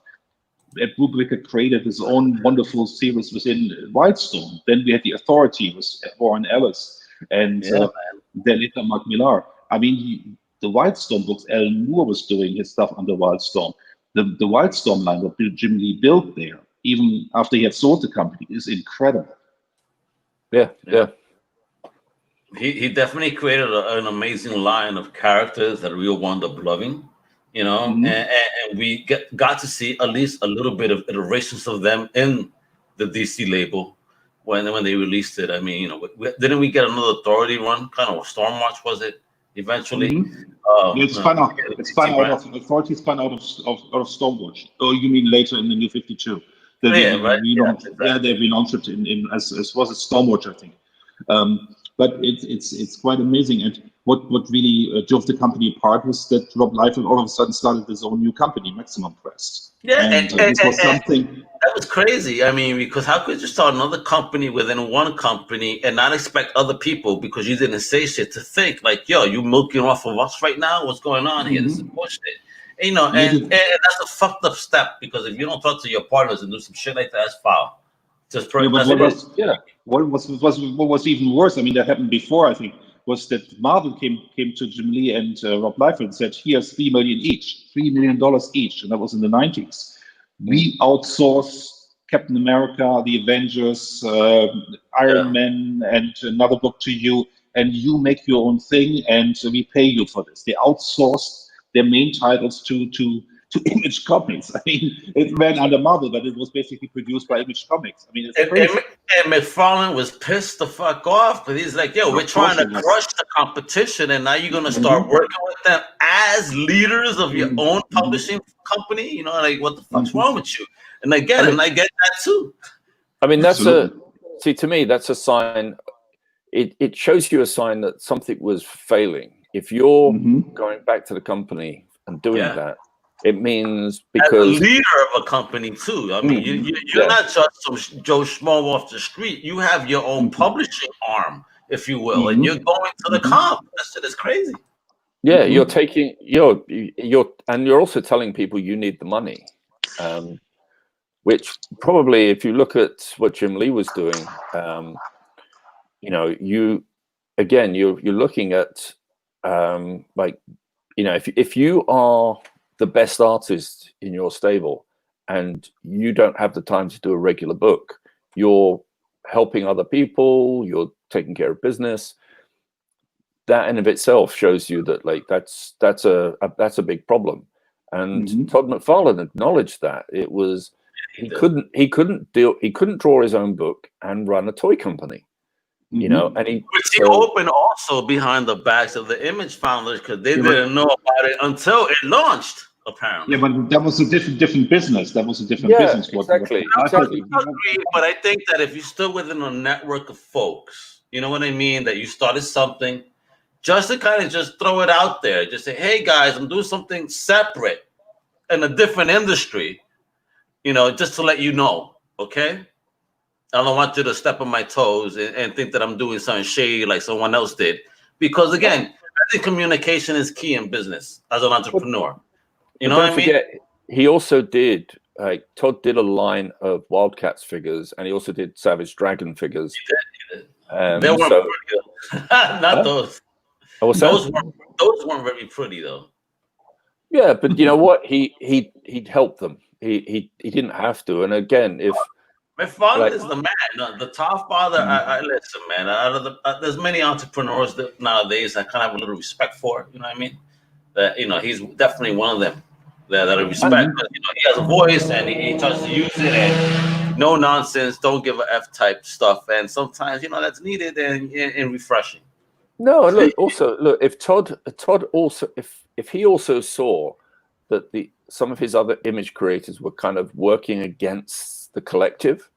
Ed Brubaker created his own wonderful series within Wildstorm. Then we had The Authority with Warren Ellis, and then later Mark Millar. I mean, the Wildstorm books, Alan Moore was doing his stuff under Wildstorm. The Wildstorm line that Jim Lee built there, even after he had sold the company, is incredible. yeah. He definitely created an amazing line of characters that we all wound up loving, you know, and we got to see at least a little bit of iterations of them in the DC label when they released it. I mean, you know, didn't we get another Authority run? Kind of a Stormwatch, was it eventually? It spun out. Authority spun out of Stormwatch. Oh, you mean later in the New 52? They relaunched it in as was it Stormwatch, I think. But it's quite amazing. And what really drove the company apart was that Rob Liefeld all of a sudden started his own new company, Maximum Press. Yeah, and this was something that was crazy. I mean, because how could you start another company within one company and not expect other people, because you didn't say shit, to think like, yo, you milking off of us right now? What's going on here? This is bullshit. And, you know, and that's a fucked up step, because if you don't talk to your partners and do some shit like that, that's foul. Just what was even worse, I mean, that happened before, I think, was that Marvel came to Jim Lee and Rob Liefeld and said, here's $3 million each, $3 million each, and that was in the 90s. We outsource Captain America, the Avengers, Iron Man, and another book to you, and you make your own thing, and we pay you for this. They outsourced their main titles to Image Comics. I mean, it ran under Marvel, but it was basically produced by Image Comics. I mean, it's crazy. And McFarlane was pissed the fuck off, because he's like, yo, we're trying to crush the competition, and now you're going to start working with them as leaders of your own publishing company? You know, like, what the fuck's wrong with you? And I get it, and I get that too. I mean, to me, that's a sign. It shows you a sign that something was failing. If you're going back to the company and doing that, it means because as a leader of a company too. I mean, you're not just some Joe Schmo off the street. You have your own publishing arm, if you will, and you're going to the comp. That shit is crazy. Yeah, you're taking and you're also telling people you need the money, which probably, if you look at what Jim Lee was doing, you know, you're looking at like, you know, if you are the best artist in your stable and you don't have the time to do a regular book, you're helping other people, you're taking care of business, that in of itself shows you that, like, that's a big problem. And Todd McFarlane acknowledged that it was he couldn't draw his own book and run a toy company. You know, and he opened also behind the backs of the Image founders, because they didn't know about it until it launched. apparently. Yeah, but that was a different business. That was a different Yeah, business. exactly. I Exactly. agree, but I think that if you're still within a network of folks, you know what I mean, that you started something, just to kind of just throw it out there, just say, hey guys, I'm doing something separate in a different industry, just to let you know, okay? I don't want you to step on my toes and think that I'm doing something shady like someone else did. Because again, I think communication is key in business as an entrepreneur. You know But what don't I mean? forget, he also did, Todd did a line of Wildcats figures, and he also did Savage Dragon figures. He did. They weren't So, pretty. Not those. what's Those that? weren't very pretty though. Yeah, but you know what? He'd helped them. He didn't have to. And again, if My father like, is the man. No, the top father. I listen, man. Out of there's many entrepreneurs that nowadays I kind of have a little respect for. You know what I mean? That he's definitely one of them that I respect. But, he has a voice and he tries to use it and no nonsense. Don't give a F type stuff. And sometimes that's needed and refreshing. no, look, if Todd also, if he also saw that some of his other image creators were kind of working against the collective,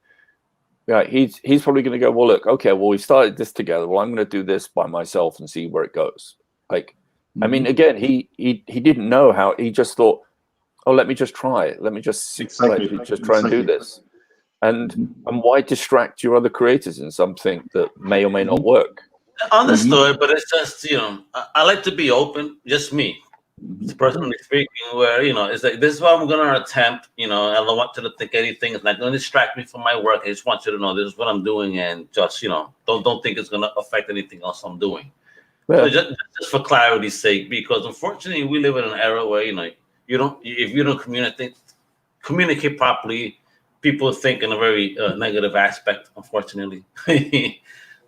yeah, he's probably going to go, well, look, okay, well, we started this together. Well, I'm going to do this by myself and see where it goes. Like, I mean, again, he didn't know how. He just thought, oh, let me just try it. Let me just try and do this. And why distract your other creators in something that may or may not work? Understood, but it's just I like to be open. Just me, personally speaking, where it's like this is what I'm gonna attempt. I don't want you to think anything is not gonna distract me from my work. I just want you to know this is what I'm doing, and just don't think it's gonna affect anything else I'm doing. Yeah. So just for clarity's sake, because unfortunately we live in an era where if you don't communicate properly, people think in a very negative aspect. Unfortunately,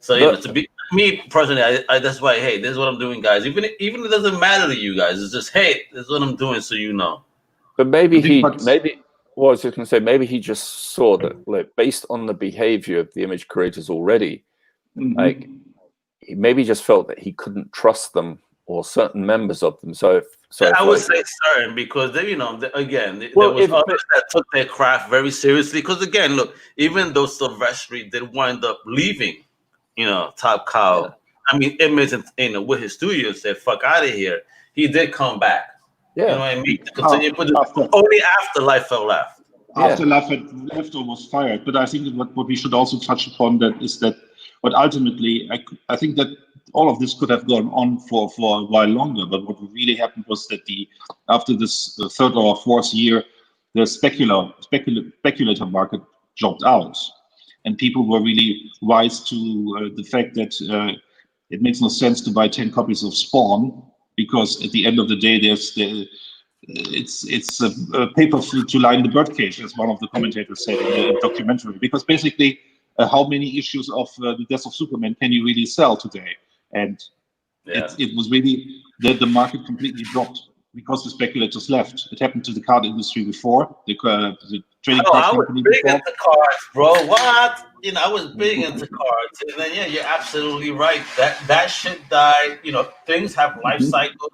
so to be me personally, I that's why hey, this is what I'm doing, guys. Even if it doesn't matter to you guys, it's just hey, this is what I'm doing, so you know. But maybe well, I was just going to say, maybe he just saw that, like, based on the behavior of the image creators already, like, he maybe just felt that he couldn't trust them or certain members of them. So I would say certain, because there was others that took their craft very seriously. Because again, look, even though Silvestri did wind up leaving, Top Cow. Yeah. I mean, Image with his studio said, "Fuck out of here." He did come back. Yeah, you know what I mean. To continue, only after Liefeld left. After Liefeld left or was fired. But I think what we should also touch upon that but ultimately, I think that all of this could have gone on for a while longer. But what really happened was that after this third or fourth year, the speculator market dropped out. And people were really wise to the fact that it makes no sense to buy 10 copies of Spawn, because at the end of the day, it's a paper to line the birdcage, as one of the commentators said in the documentary. Because basically, how many issues of The Death of Superman can you really sell today? And it was really the market completely dropped because the speculators left. It happened to the card industry before, the trading card company before. I was big into cards, bro. What? I was big into cards. And then, you're absolutely right. That shit died. Things have life cycles.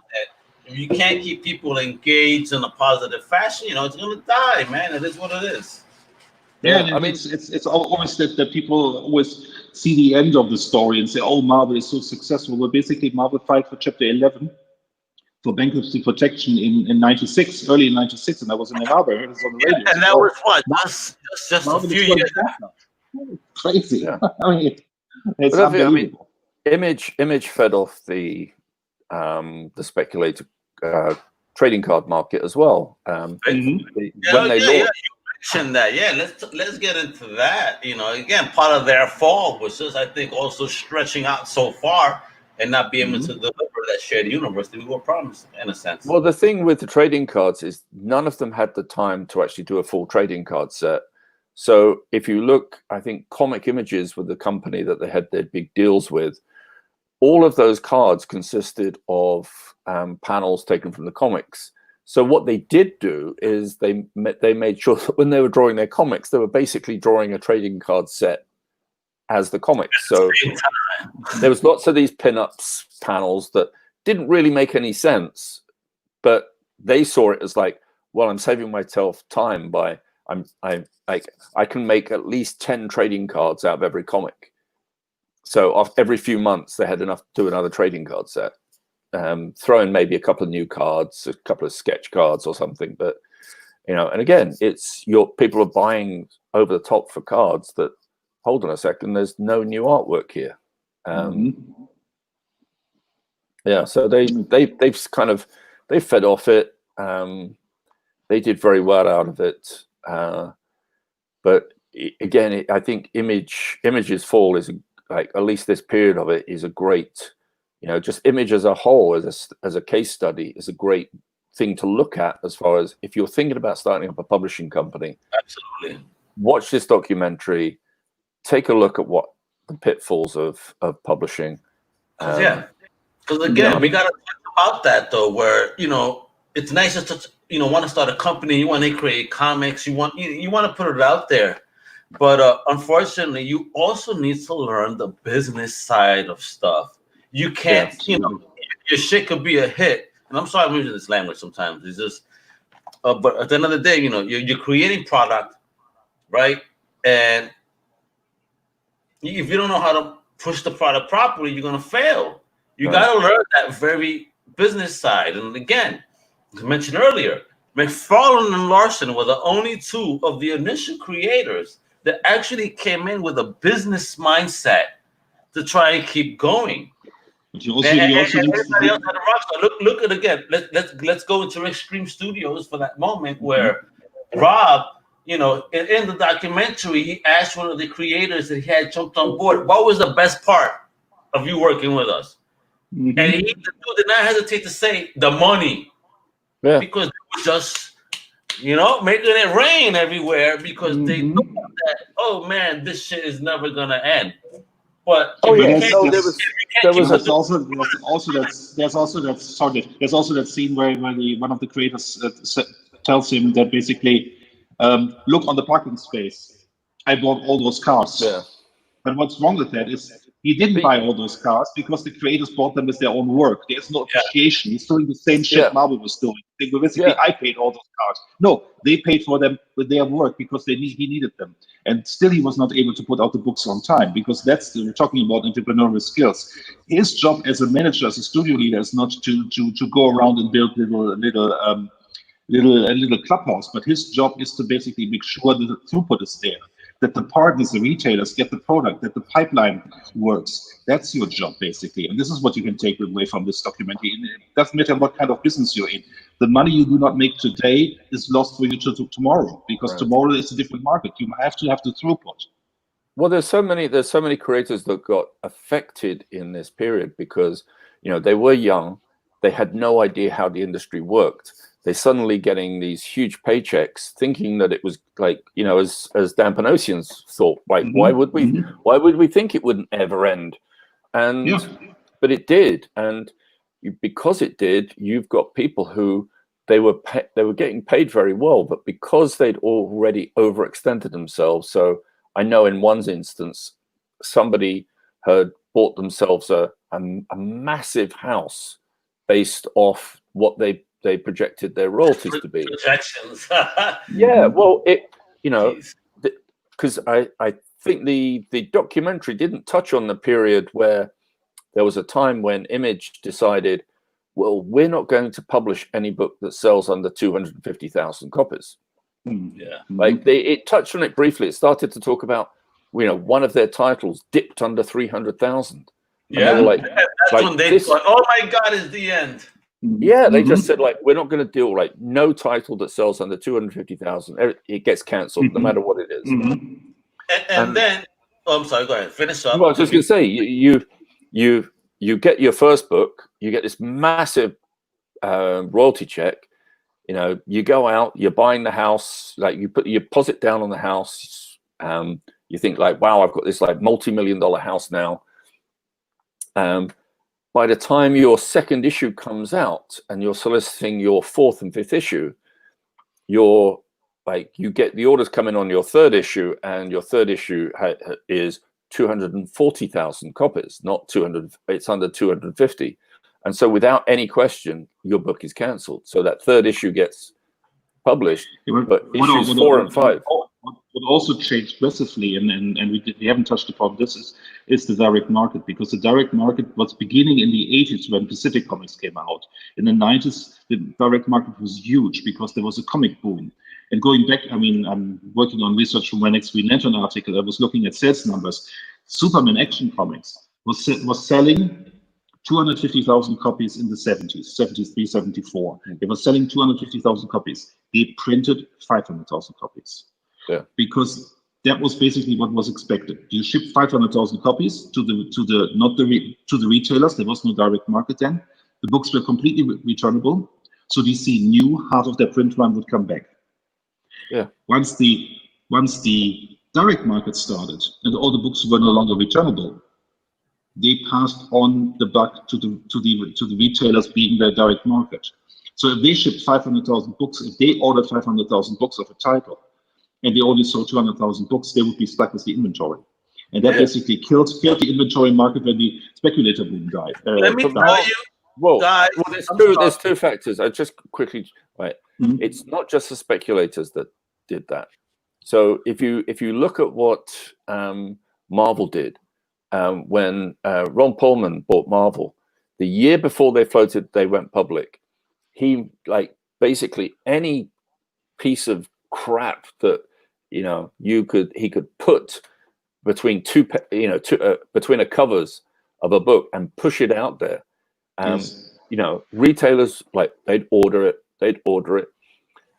And if you can't keep people engaged in a positive fashion, it's going to die, man. It is what it is. Yeah, I mean, it's always that people always see the end of the story and say, oh, Marvel is so successful. But basically, Marvel filed for Chapter 11 for bankruptcy protection in 96, early in 96, and I was in Ann Arbor. It was on the radio. And that was what? Just a few years after. Crazy. Yeah. I mean, it's unbelievable. Image fed off the speculator trading card market as well. Let's get into that. Again, part of their fall was just, I think, also stretching out so far and not being able to deliver that shared universe that we were promised, in a sense. Well, the thing with the trading cards is none of them had the time to actually do a full trading card set. So if you look, I think Comic Images were the company that they had their big deals with. All of those cards consisted of panels taken from the comics. So what they did do is they made sure that when they were drawing their comics, they were basically drawing a trading card set as the comics. So there was lots of these pinups panels that didn't really make any sense, but they saw it as like, well, I'm saving myself time by I can make at least 10 trading cards out of every comic. So every few months they had enough to do another trading card set. Throw in maybe a couple of new cards, a couple of sketch cards or something, but and again, it's people are buying over the top for cards that, hold on a second, there's no new artwork here. Yeah, so they've kind of fed off it. They did very well out of it, but again, I think Image's fall is like, at least this period of it is a great, just Image as a whole, as a case study, is a great thing to look at as far as if you're thinking about starting up a publishing company. Absolutely. Watch this documentary, take a look at what the pitfalls of publishing. Because again, we got to talk about that though, where it's nice just to want to start a company, you want to create comics, you want to put it out there, but unfortunately, you also need to learn the business side of stuff. You can't, your shit could be a hit. And I'm sorry I'm using this language sometimes. It's just, but at the end of the day, you're creating product, right? And if you don't know how to push the product properly, you're gonna fail. You got to learn that very business side. And again, as I mentioned earlier, McFarlane and Larson were the only two of the initial creators that actually came in with a business mindset to try and keep going. Everybody else had a rock star. Look at again. Let's go into Extreme Studios for that moment where Rob, in the documentary, he asked one of the creators that he had jumped on board, what was the best part of you working with us? And the dude did not hesitate to say the money, because they were just, making it rain everywhere because they thought that, oh man, this shit is never gonna end. But there's also that scene where one of the creators tells him that basically, look on the parking space. I bought all those cars. Yeah. But what's wrong with that is he didn't buy all those cars because the creators bought them as their own work. There's no appreciation. He's doing the same shit Marvel was doing. Basically, I paid all those cars. No, they paid for them with their work because he needed them. And still he was not able to put out the books on time, because we're talking about entrepreneurial skills. His job as a manager, as a studio leader, is not to go around and build little clubhouse, but his job is to basically make sure that the throughput is there, that the partners, the retailers get the product, that the pipeline works. That's your job, basically. And this is what you can take away from this documentary. It doesn't matter what kind of business you're in. The money you do not make today is lost for you to tomorrow, because tomorrow is a different market. You have to have the throughput. Well, there's so many creators that got affected in this period because, they were young. They had no idea how the industry worked. They're suddenly getting these huge paychecks, thinking that it was like, as Dan Panosians thought, like, why would we think it wouldn't ever end? But it did, and because it did, you've got people who they were getting paid very well, but because they'd already overextended themselves. So I know in one instance, somebody had bought themselves a massive house based off what they projected their royalties to be. Projections. Yeah, well, because I think the documentary didn't touch on the period where there was a time when Image decided, well, we're not going to publish any book that sells under 250,000 copies. Yeah, like it touched on it briefly. It started to talk about, one of their titles dipped under 300,000. Yeah, they were like, that's when they thought, oh my God, it's the end. Yeah, they just said, like, we're not going to deal, like, no title that sells under 250,000. It gets cancelled, no matter what it is. And then, I'm sorry, go ahead, finish up. Well, I was just going to say, you get your first book, you get this massive royalty check. You go out, you're buying the house, like you put your deposit down on the house. You think like, wow, I've got this like multi-million-dollar house now. By the time your second issue comes out and you're soliciting your fourth and fifth issue, you get the orders coming on your third issue, and your third issue is 240,000 copies, not 200. It's under 250, And so without any question, your book is cancelled. So that third issue gets published, but issues 4 and 5. What also changed massively, and we haven't touched upon this, is the direct market, because the direct market was beginning in the 80s when Pacific Comics came out. In the 90s, the direct market was huge because there was a comic boom. And going back, I mean, I'm working on research from my next Green Lantern article. I was looking at sales numbers. Superman Action Comics was selling 250,000 copies in the 70s, 73, 74. They were selling 250,000 copies. They printed 500,000 copies. Yeah. Because that was basically what was expected. You ship 500,000 copies to the retailers. There was no direct market then. The books were completely returnable. So DC knew half of their print run would come back. Yeah. Once the direct market started and all the books were no longer returnable, they passed on the buck to the retailers being their direct market. So if they shipped 500,000 books, if they ordered 500,000 books of a title, and they only sold 200,000 books, they would be stuck with the inventory. And that basically killed the inventory market when the speculator boom died. Let me tell you, well, guys, there's two factors. I just quickly, right. Mm-hmm. It's not just the speculators that did that. So if you look at what Marvel did, when Ron Perlman bought Marvel, the year before they went public, he basically any piece of crap that he could put between between the covers of a book and push it out there. Yes. Retailers they'd order it,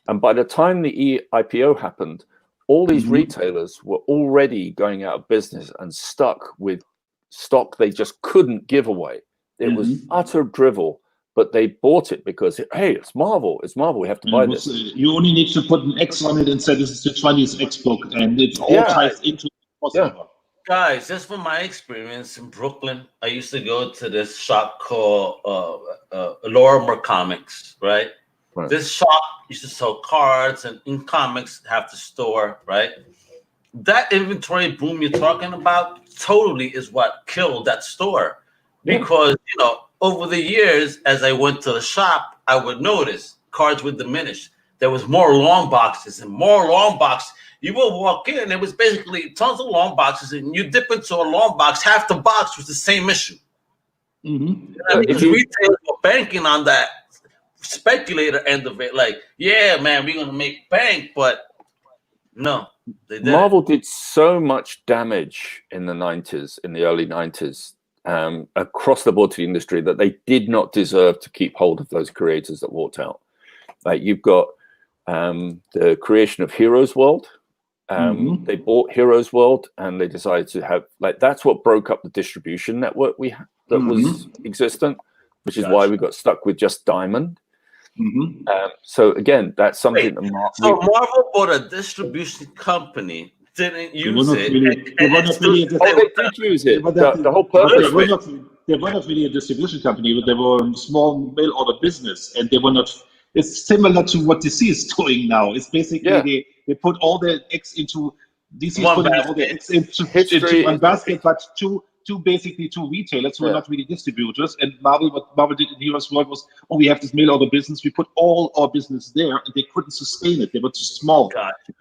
and by the time the IPO happened, all these retailers were already going out of business and stuck with stock they just couldn't give away. It was utter drivel, but they bought it because, hey, it's Marvel. It's Marvel. We have to buy this. You only need to put an X on it and say this is the 20th X book, and it all ties into crossover. Yeah. Guys, just from my experience in Brooklyn, I used to go to this shop called Lorimer Comics, right? This shop used to sell cards and in comics have to store, right? That inventory boom you're talking about totally is what killed that store. Because, over the years, as I went to the shop, I would notice cards would diminish. There was more long boxes and more long boxes. You would walk in, there was basically tons of long boxes, and you dip into a long box, half the box was the same issue. Because retailers were banking on that speculator end of it. Yeah, man, we're going to make bank, but no, they didn't. Marvel did so much damage in the 90s, in the early 90s, across the board to the industry that they did not deserve to keep hold of those creators that walked out. You've got the creation of Heroes World. They bought Heroes World and they decided to have that's what broke up the distribution network that was existent, which is why we got stuck with just Diamond. So again, that's something that Marvel bought a distribution company, didn't use it. They did use it. The whole purpose. They were not really a distribution company, but they were a small mail order business, and they were not. It's similar to what DC is doing now. It's basically they put all their eggs into DC is putting all their eggs into one basket, but two retailers who are not really distributors. And what Marvel did in Heroes World was, we have this mail order business. We put all our business there, and they couldn't sustain it. They were too small.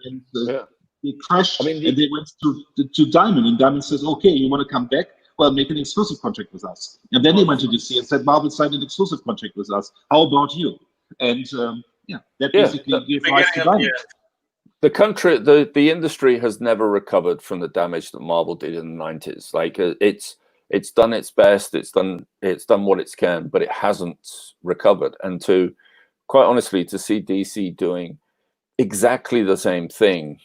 And, they crashed, and they went to Diamond, and Diamond says, okay, you want to come back? Well, make an exclusive contract with us. And then they went to DC and said, Marvel signed an exclusive contract with us. How about you? And that basically gave rise to Diamond. The industry has never recovered from the damage that Marvel did in the 90s. It's done its best, it's done what it can, but it hasn't recovered. And quite honestly, to see DC doing exactly the same thing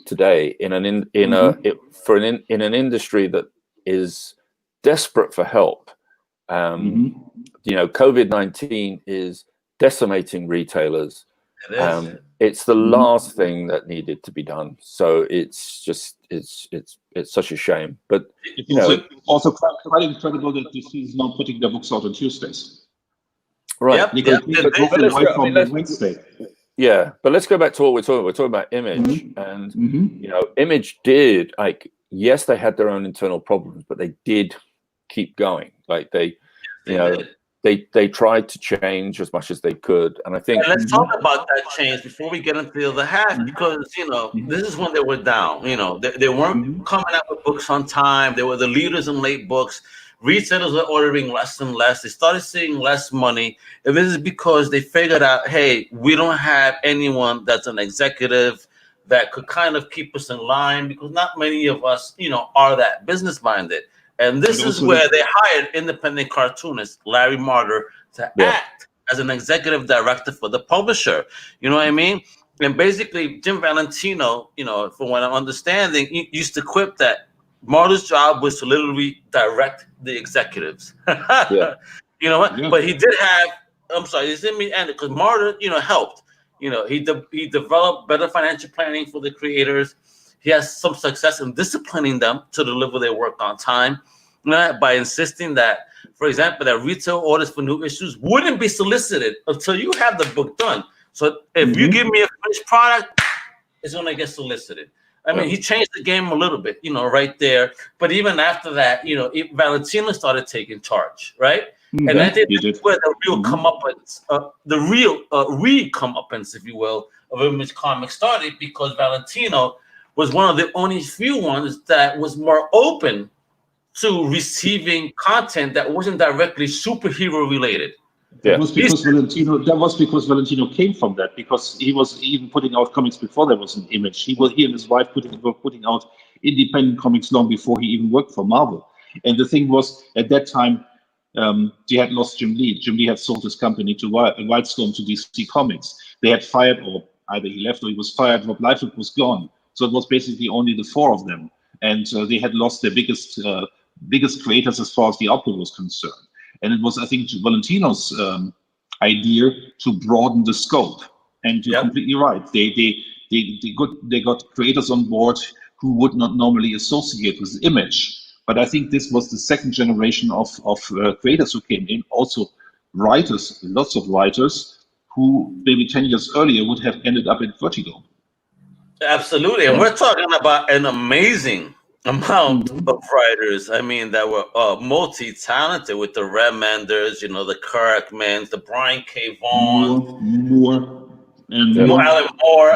today in an industry that is desperate for help. COVID-19 is decimating retailers. It's the last thing that needed to be done. So it's such a shame. But it's also quite incredible that DC is now putting their books out on Tuesdays. Right. Wednesday. Yeah, but let's go back to what we're talking about. We're talking about Image, and Image did yes, they had their own internal problems, but they did keep going. they tried to change as much as they could, and I think. And let's talk about that change before we get into the other half, because this is when they were down. They weren't coming out with books on time. They were the leaders in late books. Retailers were ordering less and less. They started seeing less money. And this is because they figured out, hey, we don't have anyone that's an executive that could kind of keep us in line, because not many of us, are that business minded. And this is where they hired independent cartoonist Larry Marder to act as an executive director for the publisher. You know what I mean? And basically, Jim Valentino, from what I'm understanding, he used to quip that Marder's job was to literally direct the executives. You know what? Yeah. But he did have, I'm sorry, this didn't mean end it, because Marder, helped. He developed better financial planning for the creators. He has some success in disciplining them to deliver their work on time, by insisting that, for example, that retail orders for new issues wouldn't be solicited until you have the book done. So if you give me a finished product, it's going to get solicited. I mean, he changed the game a little bit, right there. But even after that, Valentino started taking charge, right? And I think that's where the real comeuppance, re-comeuppance, if you will, of Image Comics started, because Valentino was one of the only few ones that was more open to receiving content that wasn't directly superhero related. That was because Valentino came from that, because he was even putting out comics before there was an Image. He and his wife putting out independent comics long before he even worked for Marvel. And the thing was, at that time, they had lost Jim Lee. Jim Lee had sold his company to Wildstorm, to DC Comics. They had fired, or either he left or he was fired. Rob Liefeld was gone. So it was basically only the four of them. And they had lost their biggest creators as far as the output was concerned. And it was, I think, Valentino's idea to broaden the scope. And you're completely right. They got creators on board who would not normally associate with Image. But I think this was the second generation of creators who came in. Also writers, lots of writers, who maybe 10 years earlier would have ended up in Vertigo. Absolutely. And we're talking about an amazing amount of writers. I mean, that were multi-talented, with the Remenders, the Kirkmans, the Brian K. Vaughan, Moore, Alan Moore.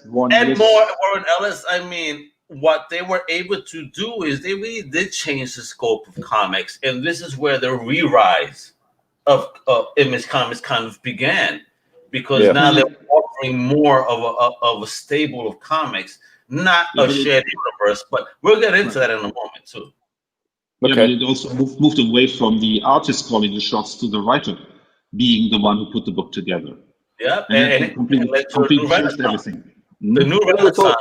Warren Ellis. I mean, what they were able to do is they really did change the scope of comics, and this is where the re-rise of Image Comics kind of began, because now they're offering more of a stable of comics, not a shared universe. But we'll get into that in a moment too. Yeah, but it also moved away from the artist calling the shots to the writer being the one who put the book together. Yeah, and it completely changed everything. The new Renaissance.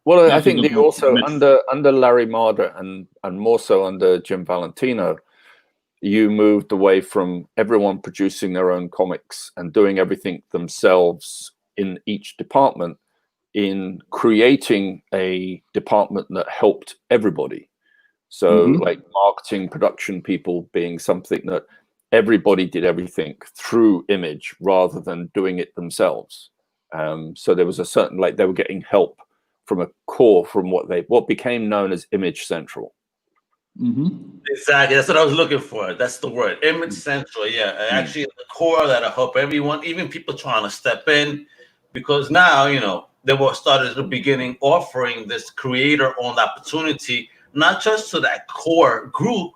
Well, I think they also under Larry Marder and more so under Jim Valentino, you moved away from everyone producing their own comics and doing everything themselves in each department, in creating a department that helped everybody. So like marketing, production people being something that everybody did everything through Image rather than doing it themselves. So there was a certain, they were getting help from a core, from what became known as Image Central. Exactly, that's what I was looking for. That's the word, Image Central. Yeah, actually the core that'll help everyone, even people trying to step in, because now they were started at the beginning offering this creator-owned opportunity, not just to that core group,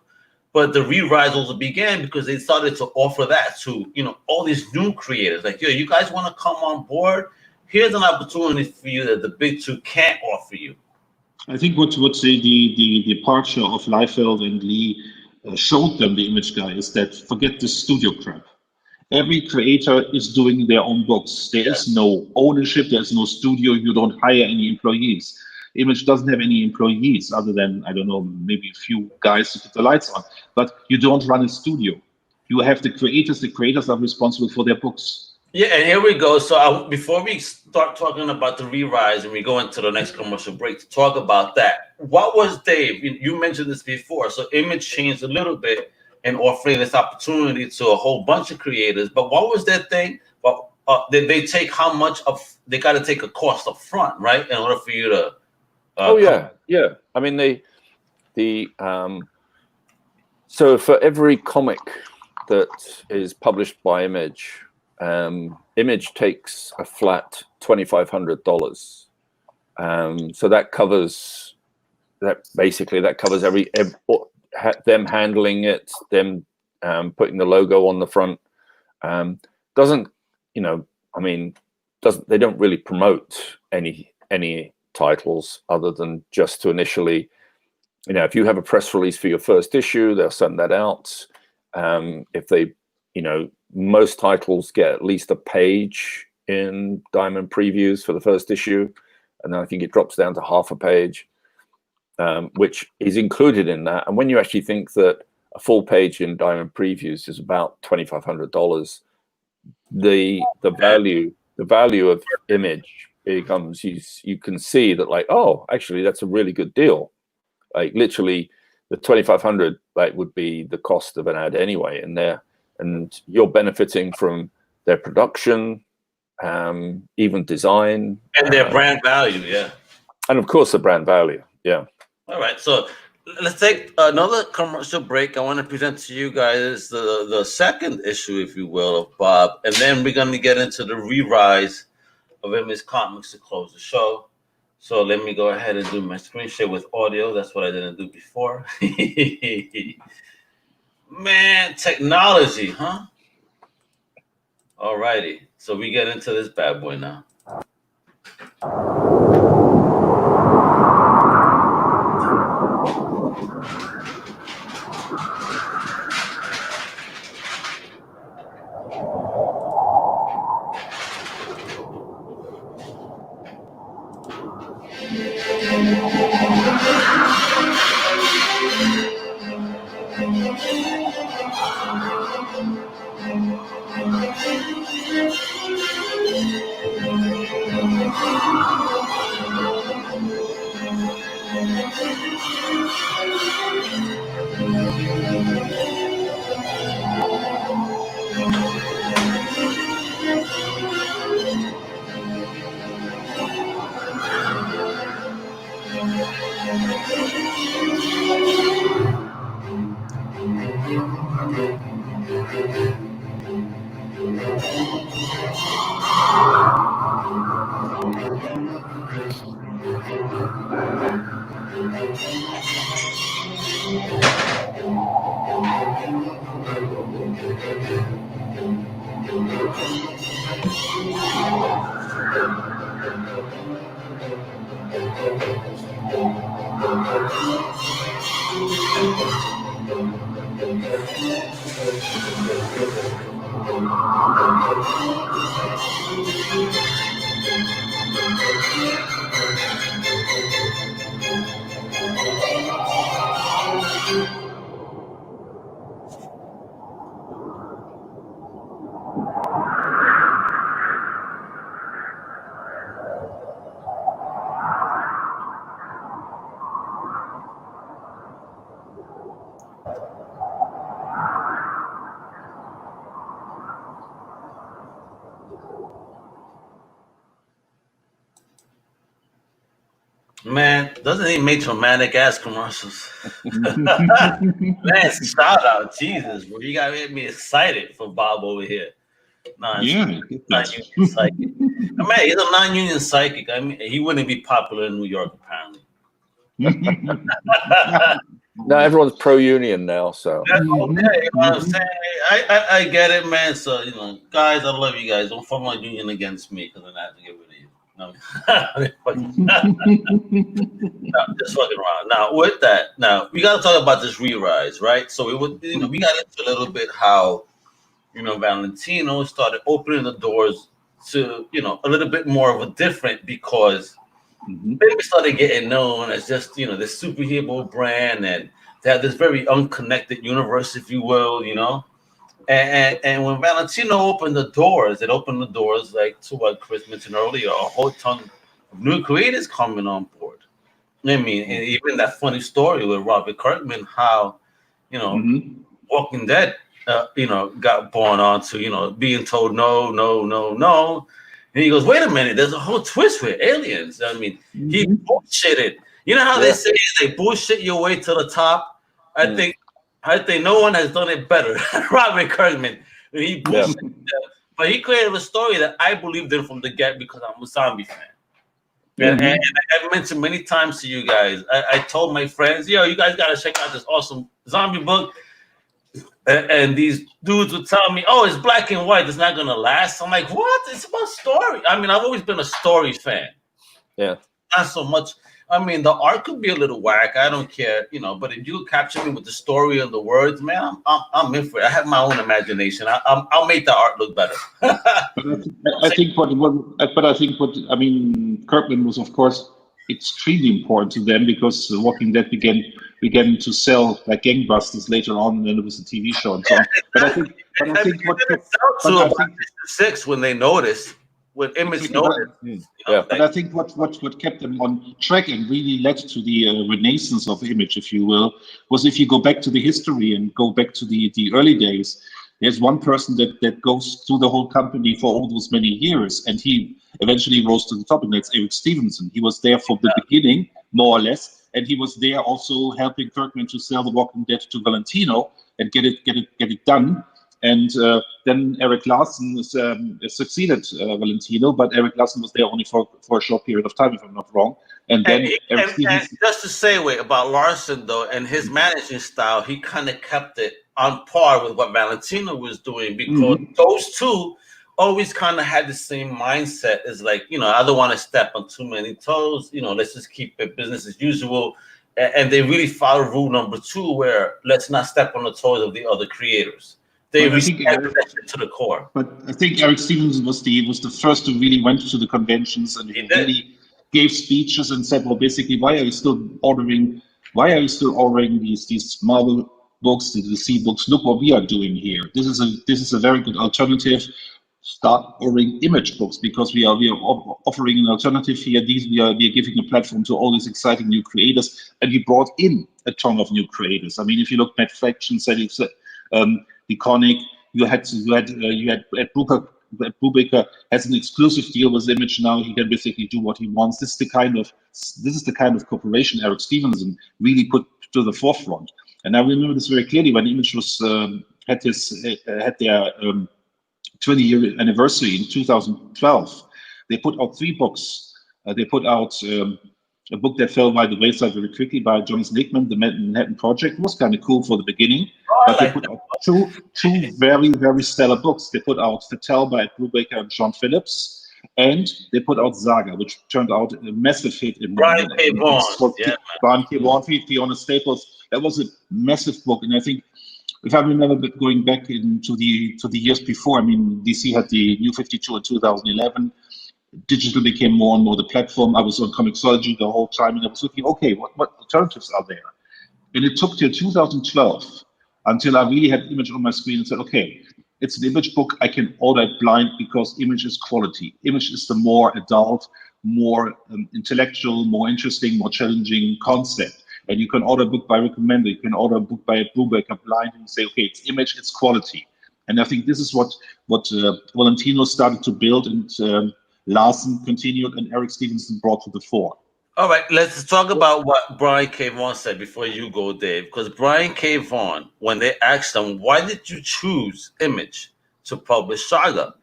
but the re-rise also began because they started to offer that to all these new creators. Like, yo, you guys want to come on board? Here's an opportunity for you that the big two can't offer you. I think what the departure of Liefeld and Lee showed them, the Image guy, is that forget the studio crap. Every creator is doing their own books. There is no ownership. There's no studio. You don't hire any employees. Image doesn't have any employees other than, I don't know, maybe a few guys to put the lights on. But you don't run a studio. You have the creators. The creators are responsible for their books. Yeah, and here we go. So before we start talking about the re-rise and we go into the next commercial break to talk about that, what was, Dave, you mentioned this before, so Image changed a little bit in offering this opportunity to a whole bunch of creators, but what was that thing? Well, did they take how much they got to take a cost up front, right, in order for you to yeah. I mean, so for every comic that is published by Image, Image takes a flat $2,500. So that covers every them handling it, them putting the logo on the front. They don't really promote any titles other than just to initially, if you have a press release for your first issue, they'll send that out. If they, most titles get at least a page in Diamond Previews for the first issue, and then I think it drops down to half a page, which is included in that. And when you actually think that a full page in Diamond Previews is about $2,500, the value of Image becomes, you can see that, like, oh, actually that's a really good deal. Like literally the $2,500 would be the cost of an ad anyway in there, and you're benefiting from their production, even design, and their brand value. Yeah, and of course the brand value. Yeah. All right, so let's take another commercial break. I want to present to you guys the second issue, if you will, of Bob, and then we're going to get into the re-rise of Image Comics to close the show. So let me go ahead and do my screen share with audio. That's what I didn't do before. Man, technology, huh? All righty. So we get into this bad boy now. Man, doesn't he make dramatic ass commercials? Man, shout out, Jesus, bro. You gotta make me excited for Bob over here. Non-union psychic. Man, he's a non-union psychic. I mean, he wouldn't be popular in New York, apparently. No, everyone's pro-union now, so. That's okay, you know what I'm saying? I get it, man. So, guys, I love you guys. Don't form a union against me because then I have to get rid of you. No, just fucking around. Now, with that, we got to talk about this re-rise, right? So we got into a little bit how, Valentino started opening the doors to, a little bit more of a different, because they started getting known as just, this superhero brand, and they had this very unconnected universe, if you will, And when Valentino opened the doors, like to what Chris mentioned earlier, a whole ton of new creators coming on board. I mean, and even that funny story with Robert Kirkman, how, Walking Dead, got born onto, being told no. And he goes, wait a minute, there's a whole twist with aliens. I mean, he bullshitted. You know how they say they bullshit your way to the top? I think I think no one has done it better. Robert Kirkman. He boosted, but he created a story that I believed in from the get because I'm a zombie fan. And I've mentioned many times to you guys, I told my friends, yo, you guys got to check out this awesome zombie book. And these dudes would tell me, oh, it's black and white. It's not going to last. I'm like, what? It's about story. I mean, I've always been a story fan. Yeah. Not so much. I mean, the art could be a little whack. I don't care, but if you capture me with the story and the words, man, I'm in for it. I have my own imagination. I'll make the art look better. I think I mean, Kirkman was, of course, extremely important to them because Walking Dead began to sell like gangbusters later on, and then it was a TV show and so on. But I think what about 6 when they noticed. With Image noticed. But I think what kept them on track and really led to the renaissance of Image, if you will, was if you go back to the history and go back to the early days, there's one person that goes through the whole company for all those many years, and he eventually rose to the top, and that's Eric Stevenson. He was there from the beginning, more or less, and he was there also helping Kirkman to sell The Walking Dead to Valentino and get it done. And then Eric Larson succeeded Valentino, but Eric Larson was there only for a short period of time, if I'm not wrong. And then and just to say about Larson, though, and his managing style, he kind of kept it on par with what Valentino was doing because those two always kind of had the same mindset as like, I don't want to step on too many toes. Let's just keep it business as usual. And they really followed rule number 2, where let's not step on the toes of the other creators. They respected that shit to the core. But I think Eric Stevenson was the first who really went to the conventions and he really gave speeches and said, well, basically, why are you still ordering these Marvel books, the DC books? Look what we are doing here. This is a very good alternative. Start ordering Image books because we are offering an alternative here. We are giving a platform to all these exciting new creators, and we brought in a ton of new creators. I mean, if you look at Matt Fraction, DeConnick, you had Brubaker has an exclusive deal with Image now. He can basically do what he wants. This is the kind of cooperation Eric Stevenson really put to the forefront. And I remember this very clearly when Image was had their 20-year anniversary in 2012. They put out 3 books. They put out a book that fell by the wayside very quickly by Jonathan Hickman, The Manhattan Project. It was kind of cool for the beginning, but they put out two very, very stellar books. They put out Fatale by Brubaker and Sean Phillips, and they put out Saga, which turned out a massive hit in Brian K. Vaughan. Brian K. Vaughan, Fiona Staples. That was a massive book, and I think if I remember going back into the years before, I mean, DC had the New 52 in 2011. Digital became more and more the platform. I was on Comixology the whole time, and I was looking, okay, what alternatives are there? And it took till 2012 until I really had Image on my screen and said, okay, it's an Image book. I can order it blind because Image is quality. Image is the more adult, more intellectual, more interesting, more challenging concept. And you can order a book by recommender. You can order a book by Brubaker blind and say, okay, it's Image, it's quality. And I think this is what Valentino started to build, and Larson continued, and Eric Stevenson brought to the fore. All right, let's talk about what Brian K. Vaughan said before you go, Dave. Because Brian K. Vaughan, when they asked him, why did you choose Image to publish Saga?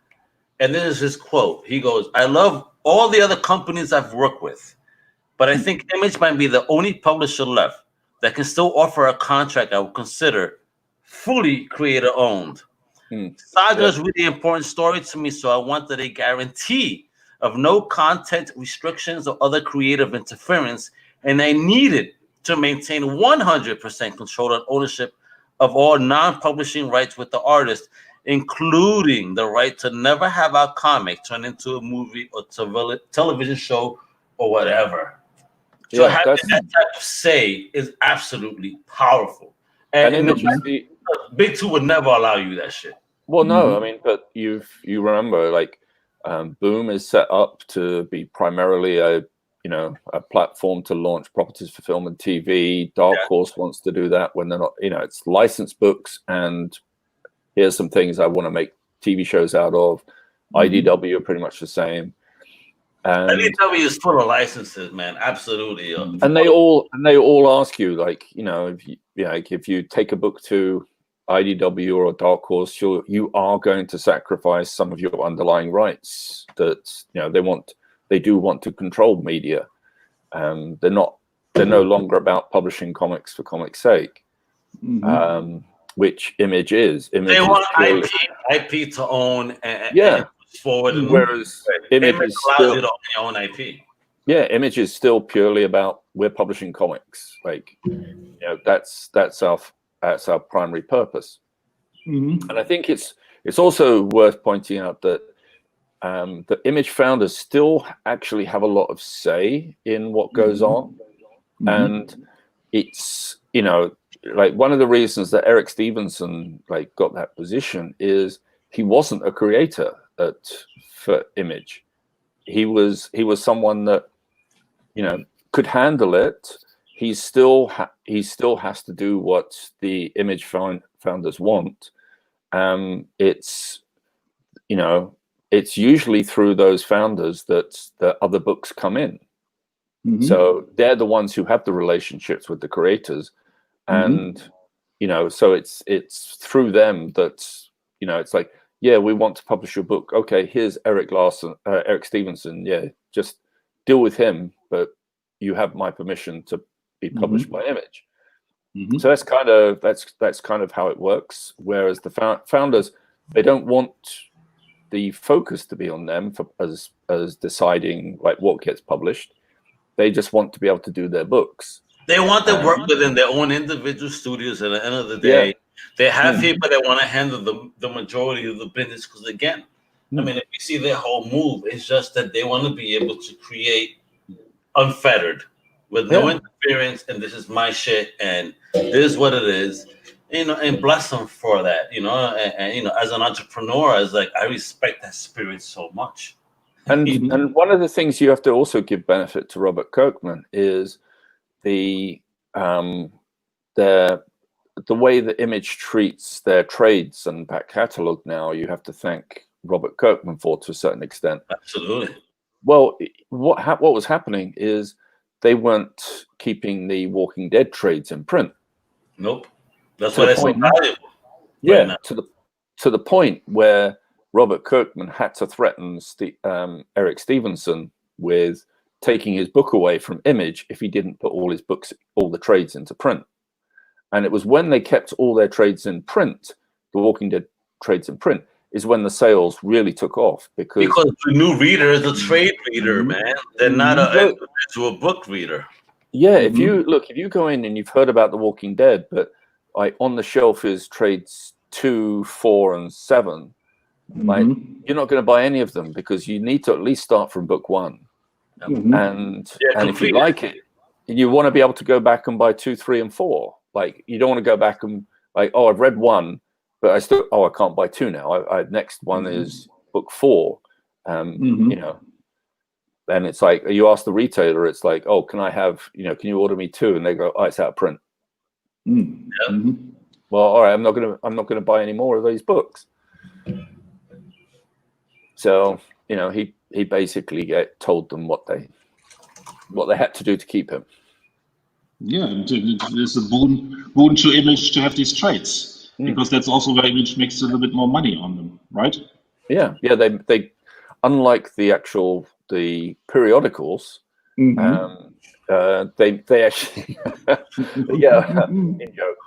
And this is his quote. He goes, I love all the other companies I've worked with, but I think Image might be the only publisher left that can still offer a contract I would consider fully creator-owned. Saga is really important story to me, so I wanted a guarantee of no content restrictions or other creative interference, and I needed to maintain 100% control and ownership of all non-publishing rights with the artist, including the right to never have our comic turned into a movie or television show or whatever. So having that type of say is absolutely powerful. And Big Two would never allow you that shit. Well, no, I mean, but you remember, like, Boom is set up to be primarily a platform to launch properties for film and TV. Dark Horse wants to do that when they're not, it's licensed books, and here's some things I want to make TV shows out of. IDW are pretty much the same. And IDW is full of licenses, man. Absolutely. and they all ask you, like, you know, if you take a book to IDW or a Dark Horse, you are going to sacrifice some of your underlying rights that, you know, they do want to control media. They're no longer about publishing comics for comics' sake, which Image is. They want IP to own and push forward. And whereas Image allows still, you to own your own IP. Yeah, Image is still purely about, we're publishing comics. Like, you know, that's our primary purpose. And I think it's also worth pointing out that the Image founders still actually have a lot of say in what goes on. And it's, you know, like, one of the reasons that Eric Stevenson like got that position is he wasn't a creator for Image. He was someone that, you know, could handle it. He still has to do what the Image founders want. It's, you know, it's usually through those founders that the other books come in. So they're the ones who have the relationships with the creators, and you know, so it's through them that, you know, it's like, yeah, we want to publish your book. Okay, here's Eric Stevenson. Yeah, just deal with him, but you have my permission to be published by Image. So that's kind of how it works. Whereas the founders, they don't want the focus to be on them as deciding like what gets published. They just want to be able to do their books. They want to work within their own individual studios. At the end of the day, they have people that want to handle the majority of the business. Because again, I mean, if you see their whole move, it's just that they want to be able to create unfettered, with no interference, and this is my shit, and this is what it is, you know, and bless them for that, you know, and you know, as an entrepreneur, I was like, I respect that spirit so much. And one of the things you have to also give benefit to Robert Kirkman is the way the Image treats their trades and back catalog now. You have to thank Robert Kirkman for, to a certain extent. Absolutely. Well, what was happening is they weren't keeping the Walking Dead trades in print. Nope. That's why it's so valuable. Yeah, to the point where Robert Kirkman had to threaten Eric Stevenson with taking his book away from Image if he didn't put all the trades into print. And it was when they kept all their trades in print, the Walking Dead trades in print, is when the sales really took off. Because the new reader is a trade reader, man. They're not an individual book reader. Yeah, if you go in and you've heard about the Walking Dead, but like on the shelf is trades 2, 4, and 7. Like, you're not going to buy any of them because you need to at least start from book 1. And if you like it, you want to be able to go back and buy 2, 3, and 4. Like, you don't want to go back and like, oh, I've read 1, but I can't buy 2 now. Next one is book 4. You know, and it's like, you ask the retailer, it's like, oh, can you order me 2? And they go, oh, it's out of print. Well, all right, I'm not gonna buy any more of these books. So, you know, he basically told them what they had to do to keep him. Yeah, it's a boon to Image to have these trades, because that's also where Image makes a little bit more money on them, right? Yeah. They unlike the periodicals, they actually in joke.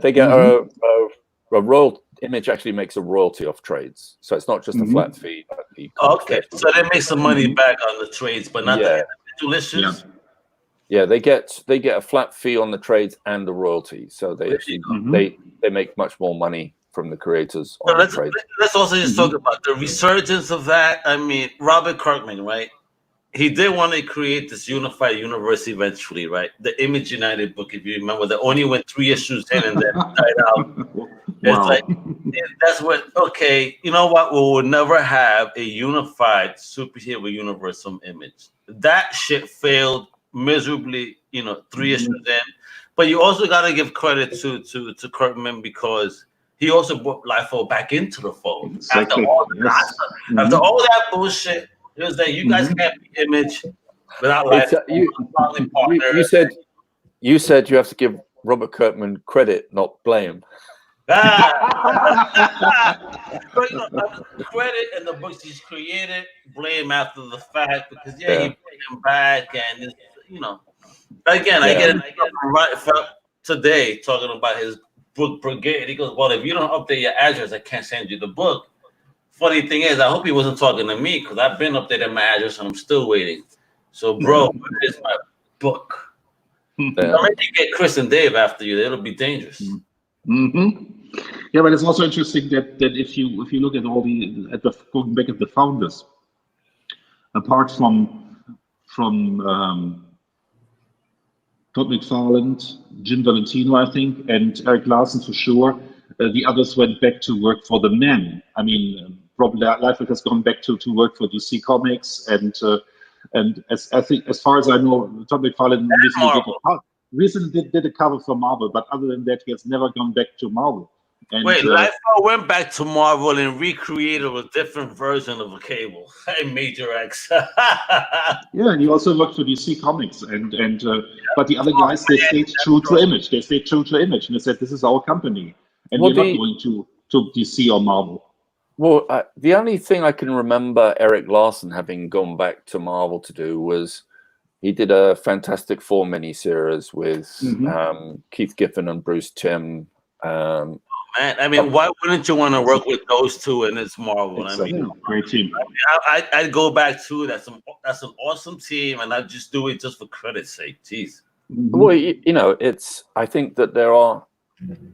They get a royal. Image actually makes a royalty off trades, so it's not just a flat fee. Okay, so they make some money back on the trades, but not the individual issues. Yeah, they get a flat fee on the trades and the royalty, so they actually they make much more money from the creators on the trades. Let's also just talk about the resurgence of that. I mean, Robert Kirkman, right? He did want to create this unified universe eventually, right? The Image United book, if you remember, that only went 3 issues in and then died out. It's like, that's what, okay, you know what? We will never have a unified superhero universe from Image. That shit failed miserably, you know, 3 issues in. But you also got to give credit to Kirkman, because he also brought LIFO back into the fold. Exactly. After all that bullshit, It was that you guys can't be Image without It's, like you said you have to give Robert Kirkman credit, not blame. Credit in the books he's created, blame after the fact, because he brought him back, and it's, again, I get it right today talking about his book Brigade. He goes, well, if you don't update your address, I can't send you the book. Funny thing is, I hope he wasn't talking to me, because I've been updating my address and I'm still waiting. So, bro, where is my book? Maybe get Chris and Dave after you. It'll be dangerous. Yeah, but it's also interesting that if you look at all going back at the founders, apart from Todd McFarlane, Jim Valentino, I think, and Eric Larson for sure, the others went back to work for the men. I mean, Rob Liefeld has gone back to work for DC Comics, and as far as I know, Todd McFarlane recently did a cover for Marvel, but other than that, he has never gone back to Marvel. And, wait, Liefeld went back to Marvel and recreated a different version of a Cable, Major X. Yeah, and he also worked for DC Comics, but the other guys, they stayed true to Image. They stayed true to Image, and they said, "This is our company, and we're not going to DC or Marvel." Well, the only thing I can remember Eric Larson having gone back to Marvel to do was he did a Fantastic Four miniseries with Keith Giffen and Bruce Timm. Man, I mean, why wouldn't you want to work with those two in this Marvel? I mean, great team. I'd go back to that's an awesome team, and I'd just do it just for credit's sake. Jeez. Well, it's. I think that there are.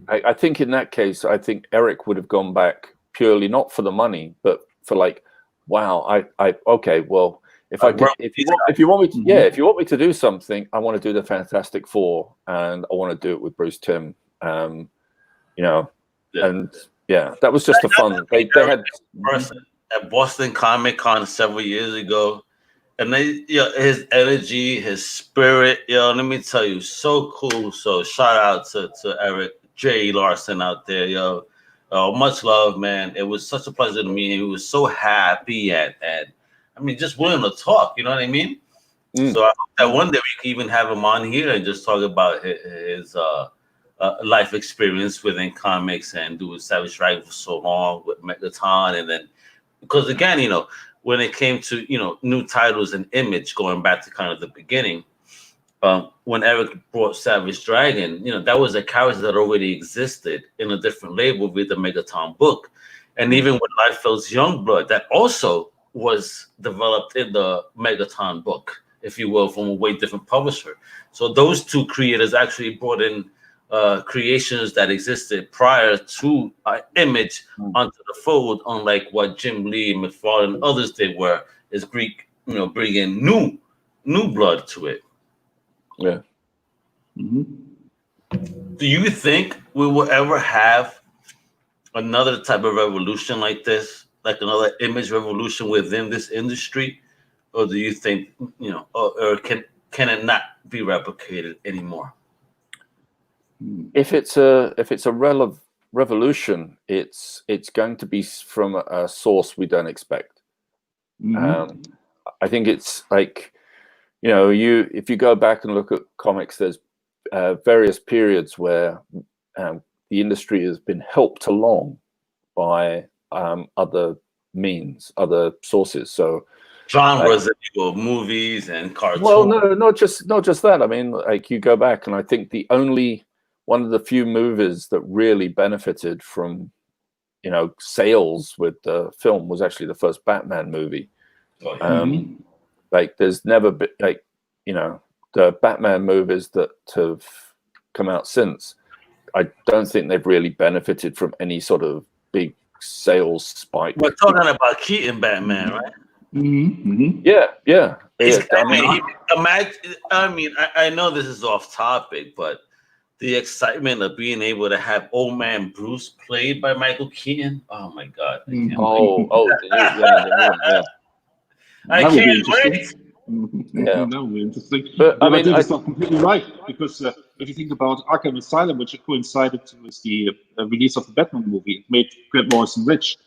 I think in that case, I think Eric would have gone back purely not for the money, but for like, wow, okay, well, if you want me to, if you want me to do something, I want to do the Fantastic Four, and I want to do it with Bruce Timm. And that was just a fun. They had person at Boston Comic Con several years ago, and his energy, his spirit, let me tell you, so cool. So shout out to Eric J. Larson out there, much love, man. It was such a pleasure to meet him. He was so happy and I mean, just willing to talk. You know what I mean? So I hope that one day we can even have him on here and just talk about his life experience within comics and doing Savage Dragon for so long with Megaton, and then because again, when it came to new titles and Image, going back to kind of the beginning, when Eric brought Savage Dragon, that was a character that already existed in a different label with the Megaton book, and even with Liefeld's Youngblood, that also was developed in the Megaton book, if you will, from a way different publisher. So those two creators actually brought in creations that existed prior to Image onto the fold, unlike what Jim Lee, McFarlane, and others did, where is Greek, bringing new blood to it. Yeah. Do you think we will ever have another type of revolution like this, like another Image revolution within this industry, or do you think or can it not be replicated anymore? If it's a revolution, it's going to be from a source we don't expect. I think it's like, if you go back and look at comics, there's various periods where the industry has been helped along by other means, other sources. So genres, movies and cartoons. Well, no, not just that. I mean, like you go back, and I think one of the few movies that really benefited from, sales with the film was actually the first Batman movie. Like there's never been the Batman movies that have come out since, I don't think they've really benefited from any sort of big sales spike. We're talking about Keaton Batman, right? Yeah. I know this is off topic, but the excitement of being able to have Old Man Bruce played by Michael Keaton. Oh my God! I can't wait. Yeah, no, interesting. But I mean, it's not completely right, because if you think about Arkham Asylum, which coincided with the release of the Batman movie, it made Grant Morrison rich,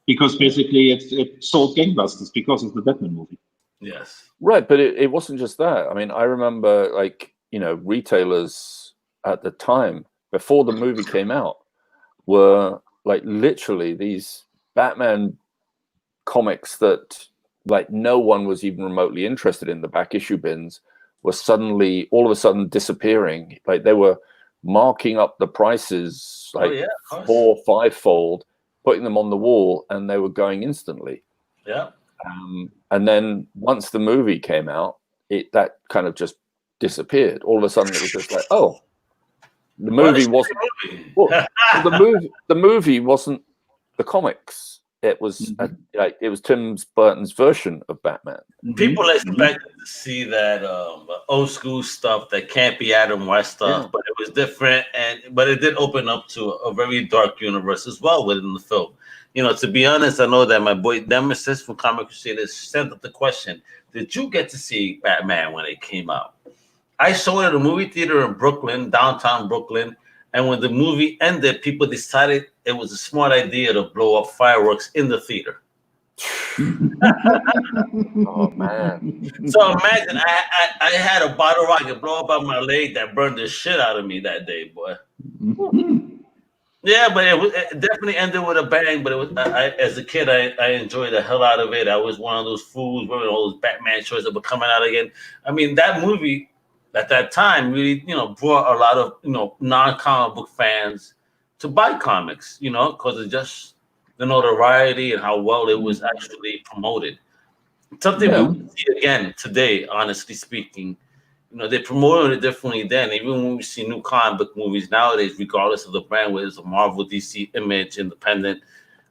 because basically it sold gangbusters because of the Batman movie. Yes. Right, but it wasn't just that. I mean, I remember, like, you know, retailers at the time, before the movie came out, were like literally these Batman comics that like no one was even remotely interested in, the back issue bins, were suddenly all of a sudden disappearing. Like they were marking up the prices like of course. 4 or 5-fold, putting them on the wall, and they were going instantly. Yeah. And then once the movie came out, that kind of just disappeared. All of a sudden, it was just like, oh, the movie wasn't. Well, the movie wasn't the comics. It was like it was Tim Burton's version of Batman. People expected to see that old school stuff that can't be Adam West stuff, but it was different, but it did open up to a very dark universe as well within the film. You know, to be honest, I know that my boy Nemesis from Comic Crusaders sent up the question: did you get to see Batman when it came out? I saw it at a movie theater in Brooklyn, downtown Brooklyn. And when the movie ended, people decided it was a smart idea to blow up fireworks in the theater. Oh man! So imagine I had a bottle rocket blow up on my leg that burned the shit out of me that day, boy. Yeah, but it definitely ended with a bang. But it was as a kid, I enjoyed the hell out of it. I was one of those fools wearing all those Batman shirts that were coming out again. I mean, that movie at that time really, you know, brought a lot of, you know, non-comic book fans to buy comics, you know, because of just the notoriety and how well it was actually promoted. Something we would see again today, honestly speaking. You know, they promoted it differently then. Even when we see new comic book movies nowadays, regardless of the brand, whether it's a Marvel, DC, Image, Independent,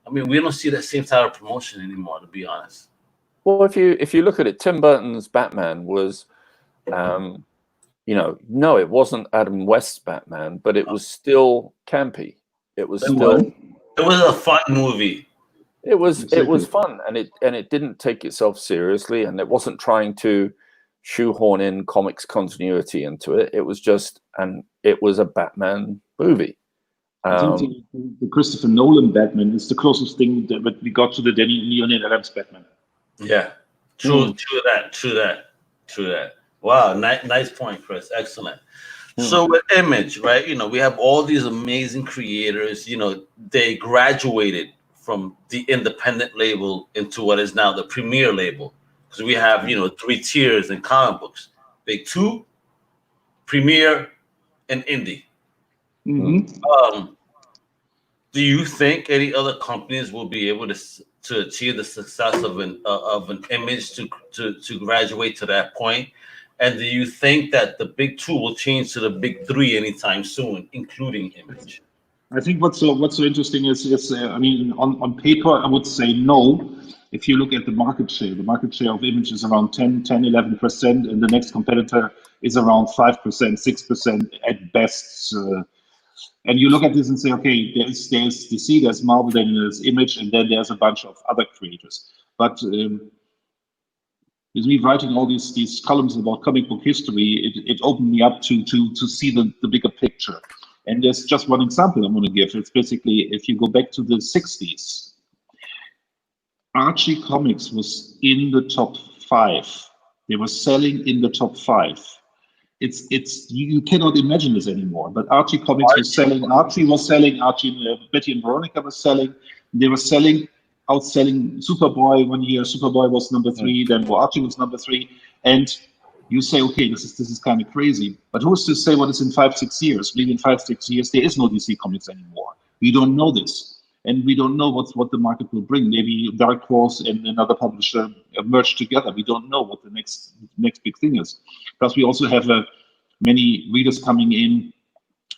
I mean, we don't see that same type of promotion anymore, to be honest. Well, if you look at it, Tim Burton's Batman was, you know, no, it wasn't Adam West's Batman, but it was still campy. It was still. It was a fun movie. It was fun, and it didn't take itself seriously, and it wasn't trying to shoehorn in comics continuity into it. It was just it was a Batman movie. I think the Christopher Nolan Batman is the closest thing that we got to the Neil Adams Batman. Yeah, true that. Wow, nice point, Chris. Excellent. So with Image, right? You know, we have all these amazing creators. You know, they graduated from the independent label into what is now the premier label. Because we have, you know, 3 tiers in comic books: Big 2, Premier, and Indie. Do you think any other companies will be able to achieve the success of an Image to graduate to that point? And do you think that the Big 2 will change to the Big 3 anytime soon, including Image? I think what's so interesting is I mean, on paper, I would say no. If you look at the market share of Image is around 11%, and the next competitor is around 5%, 6% at best. And you look at this and say, okay, there's DC, there's Marvel, then there's Image, and then there's a bunch of other creators. But with me writing all these columns about comic book history, it opened me up to see the bigger picture. And there's just one example I'm going to give. It's basically, if you go back to the 60s, Archie Comics was in the top 5. They were selling in the top 5. You cannot imagine this anymore. But Archie Comics was selling. Archie was selling. Betty and Veronica was selling. They were outselling Superboy one year. Superboy was number 3. Then Archie was number 3. And you say, okay, this is kind of crazy. But who's to say what is in 5-6 years? Maybe in 5-6 years there is no DC Comics anymore. We don't know this. And we don't know what the market will bring. Maybe Dark Horse and another publisher merge together. We don't know what the next big thing is. Plus, we also have many readers coming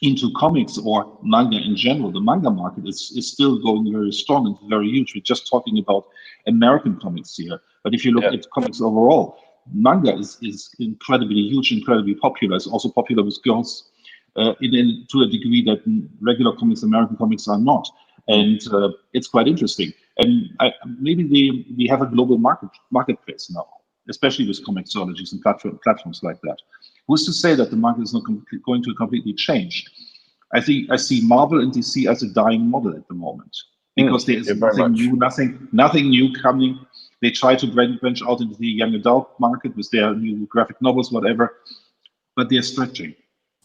into comics or manga in general. The manga market is still going very strong and very huge. We're just talking about American comics here. But if you look at comics overall, manga is incredibly huge, incredibly popular. It's also popular with girls to a degree that regular comics, American comics, are not. And it's quite interesting. And maybe we have a global marketplace now, especially with comiXologies and platforms like that. Who's to say that the market is not going to completely change? I see Marvel and DC as a dying model at the moment. because there is yeah, very nothing much. new, nothing new coming. They try to branch out into the young adult market with their new graphic novels, whatever, but they're stretching.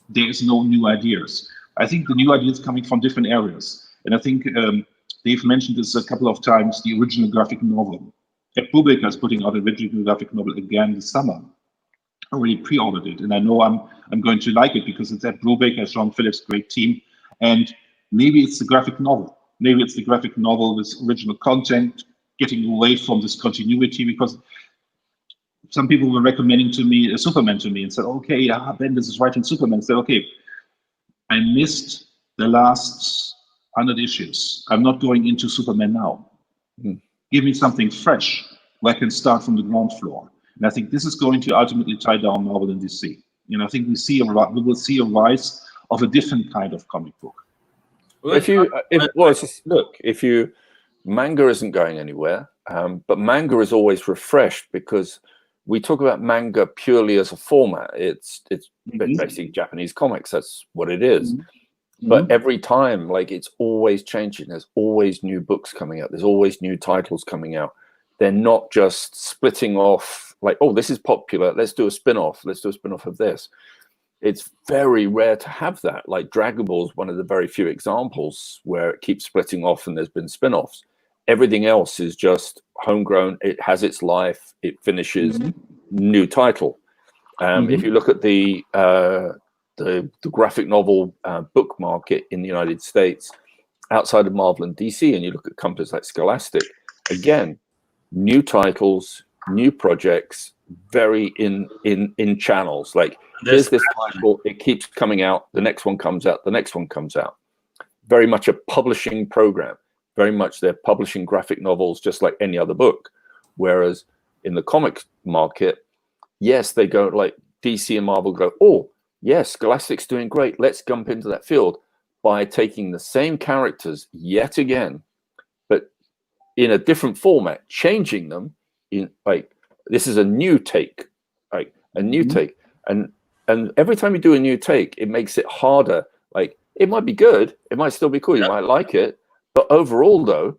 There is no new ideas. I think the new ideas coming from different areas, and I think Dave mentioned this a couple of times. The original graphic novel. Brubaker is putting out a original graphic novel again this summer. I already pre-ordered it, and I know I'm going to like it because it's at Brubaker, Sean Phillips, great team, and maybe it's the graphic novel. Maybe it's the graphic novel with original content, getting away from this continuity, because some people were recommending to me Superman to me and said, okay, yeah, Bendis is writing Superman. I said, okay, I missed the last 100 issues. I'm not going into Superman now. Give me something fresh where I can start from the ground floor. And I think this is going to ultimately tie down Marvel and DC. You know, I think we will see a rise of a different kind of comic book. If manga isn't going anywhere, but manga is always refreshed, because we talk about manga purely as a format. It's basically Japanese comics. That's what it is. But every time, like, it's always changing. There's always new books coming out. There's always new titles coming out. They're not just splitting off like, oh, this is popular, let's do a spin-off. Let's do a spin-off of this. It's very rare to have that. Like Dragon Ball is one of the very few examples where it keeps splitting off and there's been spin-offs. Everything else is just homegrown. It has its life. It finishes. New title. If you look at the graphic novel book market in the United States, outside of Marvel and DC, and you look at companies like Scholastic, again, new titles, new projects, very in channels. Like there's this title, it keeps coming out, the next one comes out, the next one comes out. Very much a publishing program. Very much they're publishing graphic novels just like any other book. Whereas in the comic market, yes, they go like DC and Marvel go, oh, yes, Scholastic's doing great. Let's jump into that field by taking the same characters yet again, but in a different format, changing them in like, this is a new take, like a new take. And every time you do a new take, it makes it harder. Like it might be good. It might still be cool. You might like it. But overall though,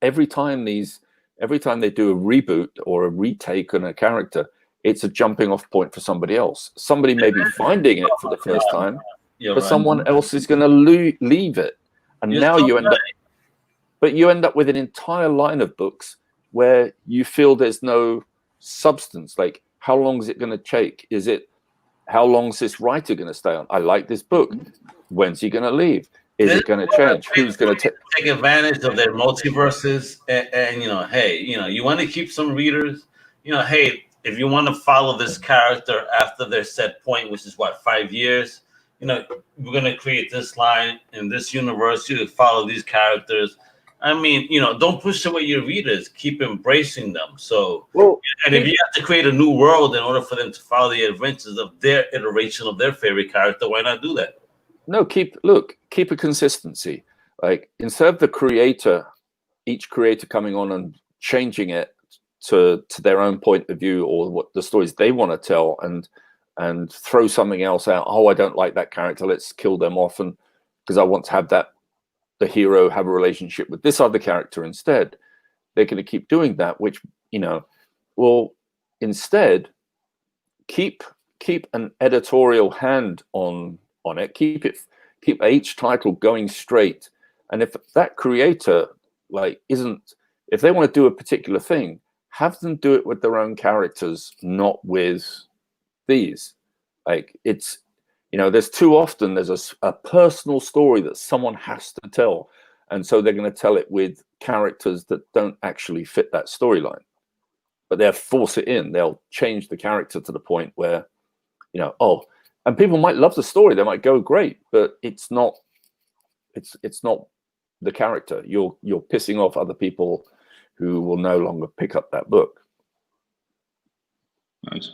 every time they do a reboot or a retake on a character, it's a jumping off point for somebody else. Somebody may be finding it for the first time, but someone else is going to leave it. And now you end up with an entire line of books where you feel there's no substance. Like, how long is it going to take? How long is this writer going to stay on? I like this book. When's he going to leave? Is it going to change? Who's going to take advantage of their multiverses? And hey, you want to keep some readers. Hey, if you want to follow this character after their set point, which is 5 years, we're going to create this line in this universe. You follow these characters. I mean, don't push away your readers. Keep embracing them. So, and if you have to create a new world in order for them to follow the adventures of their iteration of their favorite character, why not do that? No, keep a consistency. Like instead of each creator coming on and changing it to their own point of view or what the stories they want to tell, and throw something else out. Oh, I don't like that character. Let's kill them off, and because I want to have the hero have a relationship with this other character instead. They're going to keep doing that, which will instead keep an editorial hand on it. Keep each title going straight. And if that creator if they want to do a particular thing, have them do it with their own characters, not with these. Like it's, there's too often there's a personal story that someone has to tell. And so they're going to tell it with characters that don't actually fit that storyline. But they'll force it in. They'll change the character to the point where, and people might love the story. They might go, great, but it's not the character. You're pissing off other people who will no longer pick up that book. Nice.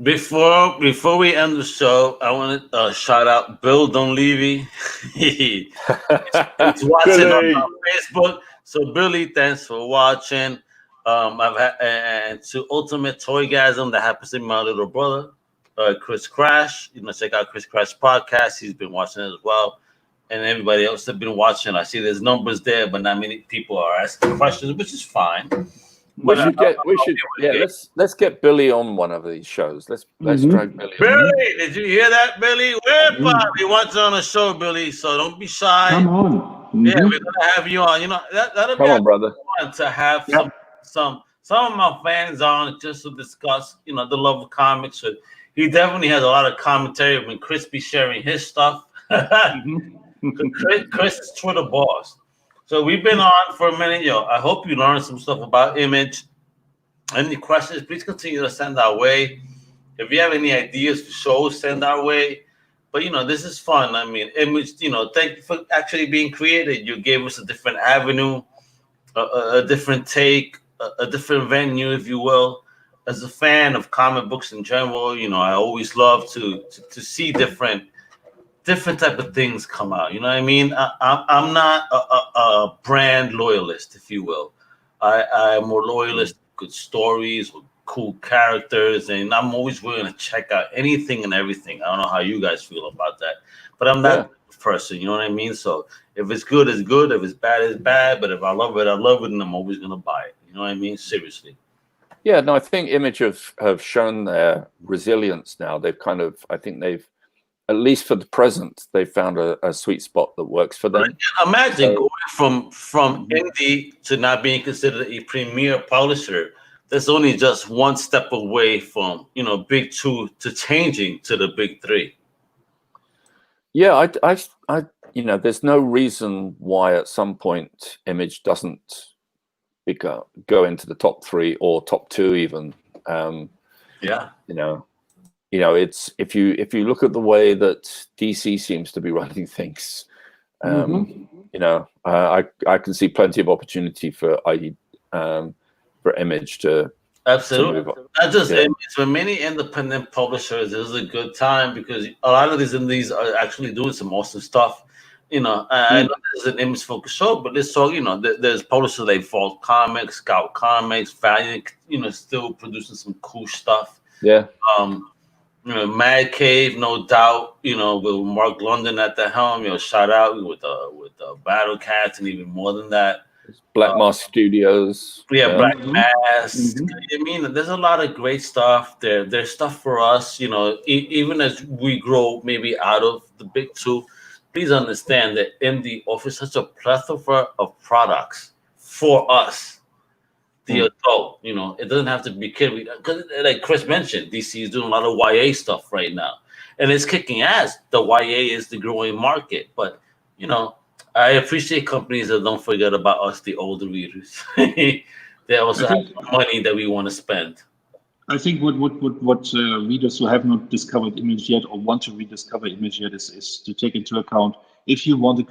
Before we end the show, I want to shout out Bill Donlevy. He's watching on Facebook. So Billy, thanks for watching. I've had and to Ultimate Toygasm that happens to be my little brother, Chris Crash. Check out Chris Crash podcast. He's been watching it as well. and everybody else have been watching. I see there's numbers there, but not many people are asking questions, which is fine. We But should let's get Billy on one of these shows. Let's drag Billy on. Billy, did you hear that, Billy? He wants on the show, Billy. So don't be shy. Come on. Yeah, we're gonna have you on. You know that'll Come be on, brother. fun to have some of my fans on just to discuss, you know, the love of comics. He definitely has a lot of commentary when Chris be sharing his stuff. Chris is Twitter boss. So we've been on for a minute, yo. I hope you learned some stuff about Image. Any questions, please continue to send our way. If you have any ideas for shows, send our way. But, you know, this is fun. I mean, Image, you know, thank you for actually being creative. You gave us a different avenue, a different take, a different venue, if you will. As a fan of comic books in general, you know, I always love to see different type of things come out. You know what I mean? I'm not a brand loyalist, if you will. I'm more loyalist to good stories or cool characters, and I'm always willing to check out anything and everything. I don't know how you guys feel about that, but I'm that person. You know what I mean? So if it's good, it's good. If it's bad, it's bad. But if I love it, I love it, and I'm always gonna buy it. You know what I mean? Seriously. Yeah, no, I think Image have shown their resilience now. They've kind of, I think they've, at least for the present, they've found a sweet spot that works for them. Imagine going from indie to not being considered a premier publisher. That's only just one step away from, you know, big two to changing to the big three. Yeah, I you know, there's no reason why at some point Image doesn't go into the top 3 or top 2 even. You know, it's if you look at the way that DC seems to be running things, you know, I can see plenty of opportunity for Image to absolutely. To Not just Image, for many independent publishers, this is a good time because a lot of these indies are actually doing some awesome stuff. You know, I know this is an Image focused show, but this so you know, there's publishers like Vault Comics, Scout Comics, Valiant, you know, still producing some cool stuff. Yeah. You know, Mad Cave, no doubt. You know, with Mark London at the helm. You know, shout out with Battle Cats and even more than that. Black Mask Studios. Yeah, Black Mask. I mean, there's a lot of great stuff there. There's stuff for us. You know, even as we grow maybe out of the big two, please understand that indie offers such a plethora of products for us. The adult, you know, it doesn't have to be kid. Because, like Chris mentioned, DC is doing a lot of YA stuff right now, and it's kicking ass. The YA is the growing market, but you know, I appreciate companies that don't forget about us, the older readers. They also have money that we want to spend. I think what readers who have not discovered Image yet or want to rediscover Image yet is to take into account if you want a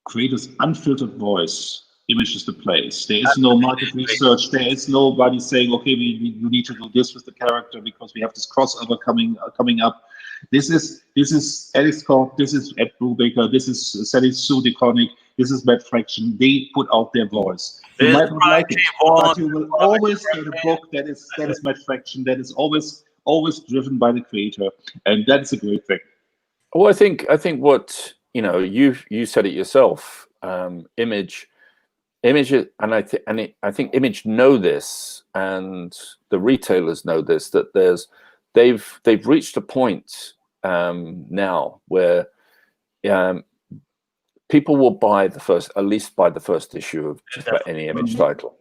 creator's unfiltered voice. Image is the place. There is no market research. There is nobody saying, okay, you need to do this with the character because we have this crossover coming up. This is Alex Scott. This is Ed Brubaker. This is Sally Sue DeConnick. This is Matt Fraction. They put out their voice. You might not like it, but you will always get a book that is Matt Fraction. That is always driven by the creator, and that's a great thing. Well, I think what you know, you said it yourself. Image, and I think Image know this, and the retailers know this, that they've reached a point now where people will buy at least the first issue of just about any Image title.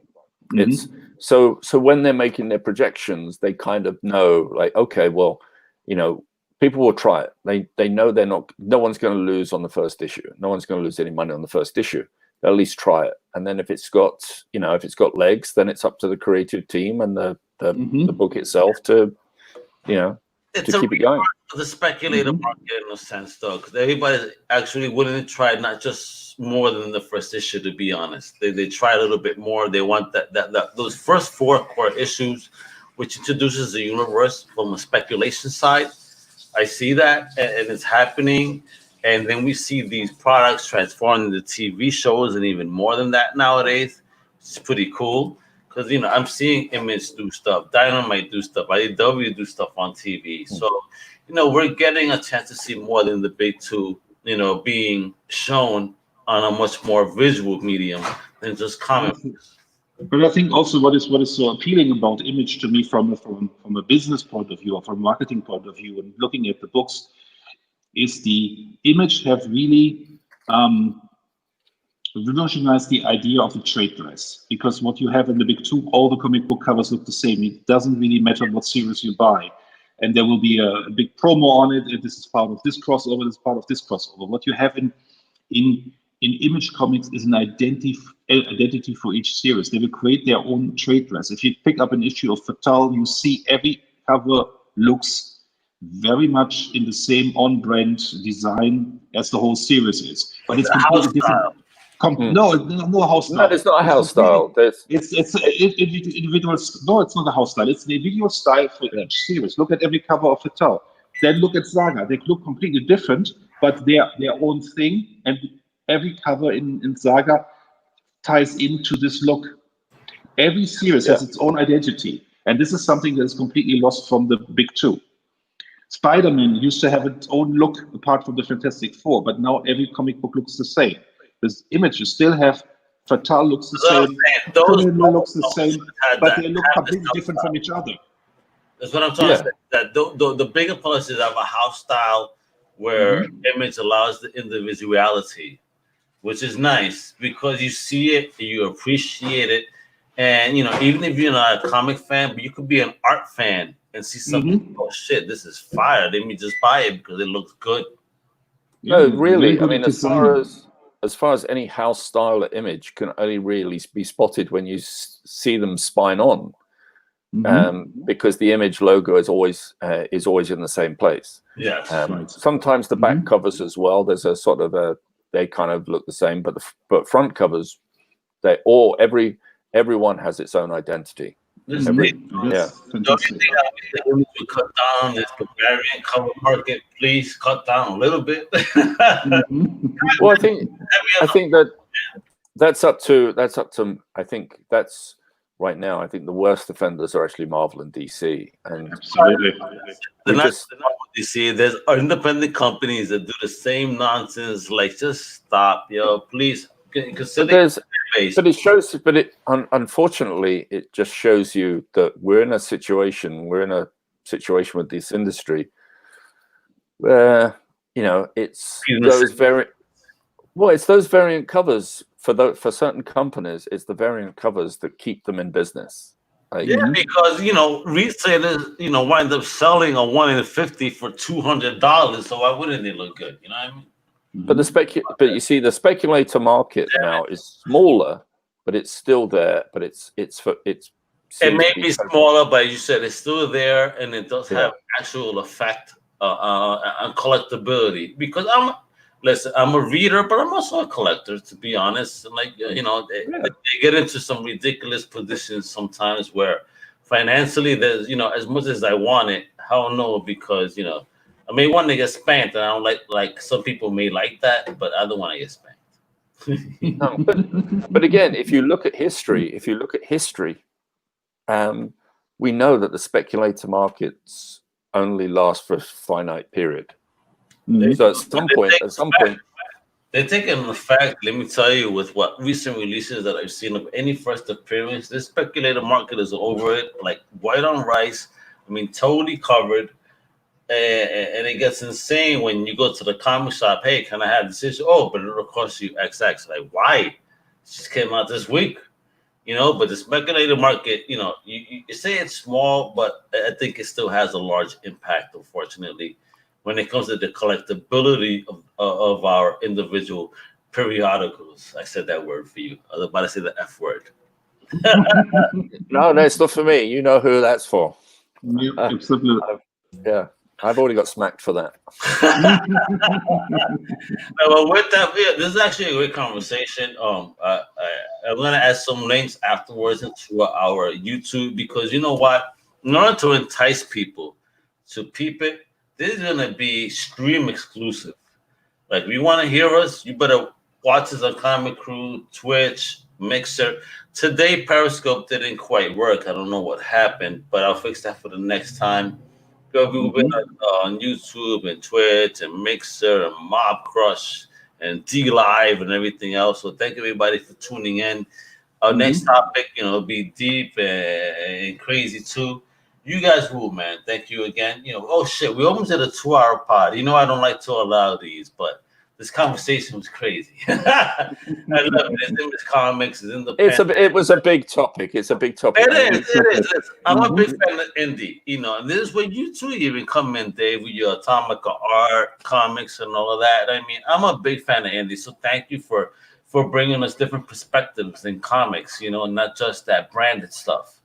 It's so when they're making their projections, they kind of know, like, okay, well, you know, people will try it. They know no one's going to lose on the first issue. No one's going to lose any money on the first issue. They'll at least try it, and then if it's got legs, then it's up to the creative team and the book itself to, you know, to keep it going. The speculator market, in a sense, though, because everybody's actually willing to try not just more than the first issue. To be honest, they try a little bit more. They want that those first 4 core issues, which introduces the universe from a speculation side. I see that, and it's happening. And then we see these products transformed into TV shows and even more than that nowadays. It's pretty cool because, you know, I'm seeing Image do stuff, Dynamite do stuff, IDW do stuff on TV. So, we're getting a chance to see more than the big two, being shown on a much more visual medium than just comic. But I think also what is so appealing about Image to me from a business point of view or from a marketing point of view, and looking at the books, is the Image have really revolutionized the idea of the trade dress. Because what you have in the big two, all the comic book covers look the same. It doesn't really matter what series you buy. And there will be a big promo on it. And this is part of this crossover, this is part of this crossover. What you have in Image Comics is an identity for each series. They will create their own trade dress. If you pick up an issue of Fatal, you see every cover looks very much in the same on-brand design as the whole series is. But it's completely different. No house style. No, it's not a house style. It's individual. No, it's not a house style. It's an individual style for each series. Look at every cover of Fatal. Then look at Saga. They look completely different, but they're their own thing. And every cover in Saga ties into this look. Every series has its own identity, and this is something that is completely lost from the big two. Spider-Man used to have its own look apart from the Fantastic Four, but now every comic book looks the same. This Image, you still have Fatal looks the same, Criminal looks the same, but they look completely different from each other. That's what I'm trying to say. That the bigger plus is of a house style where Image allows the individuality, which is nice because you see it, you appreciate it, and even if you're not a comic fan, but you could be an art fan and see something. Oh shit, this is fire! Let me just buy it because it looks good. No, really. I mean, as far as any house style Image can only really be spotted when you see them spine on, because the Image logo is always in the same place. Yes. Sometimes the back covers as well. There's a sort of they kind of look the same, but front covers, everyone has its own identity. Don't you think that we should cut down this variant cover market? Please cut down a little bit. Well, I think that's up to. I think that's right now. I think the worst offenders are actually Marvel and DC. And absolutely, they're not DC. There's independent companies that do the same nonsense. Like, just stop, please. Consider. Unfortunately, it just shows you that we're in a situation with this industry where it's those variant covers for certain companies. It's the variant covers that keep them in business. Because retailers wind up selling a 1 in 50 for $200. So why wouldn't they look good? You know what I mean? But you see, the speculator market now is smaller, but it's still there. But it may be smaller, but you said it's still there, and it does have actual effect on collectability. Because I'm a reader, but I'm also a collector, to be honest. And they get into some ridiculous positions sometimes where financially, there's as much as I want it, I don't know, because I may want to get spanked, and I don't like some people may like that, but I don't want to get spanked. No, but again, if you look at history, we know that the speculator markets only last for a finite period. So at some point, they're taking the fact. Let me tell you, with what recent releases that I've seen of any first appearance, this speculator market is over it, like white on rice. I mean, totally covered. And it gets insane when you go to the comic shop. Hey, can I have this issue? Oh, but it'll cost you XX. Like, why? It just came out this week, But the speculator market, you say it's small, but I think it still has a large impact, unfortunately, when it comes to the collectability of our individual periodicals. I said that word for you. I was about to say the F word. No, that's not for me. You know who that's for. Yeah. I've already got smacked for that. Well, with that, this is actually a great conversation. I'm going to add some links afterwards into our YouTube, because you know what? In order to entice people to peep it, this is going to be stream exclusive. Like, if you want to hear us, you better watch us on Comic Crew, Twitch, Mixer. Today, Periscope didn't quite work. I don't know what happened, but I'll fix that for the next time. We've been on YouTube and Twitch and Mixer and Mob Crush and D Live and everything else. So thank everybody for tuning in. Our next topic, will be deep and crazy too. You guys rule, man. Thank you again. Oh shit, we almost did a 2-hour pod. I don't like to allow these, but this conversation was crazy. I love it. It's in this comics. It's in the. It was a big topic. It's a big topic. It is. I'm a big fan of indie. And this is where you too even come in, Dave, with your Atomica art, comics, and all of that. I mean, I'm a big fan of indie. So thank you for bringing us different perspectives in comics. And not just that branded stuff.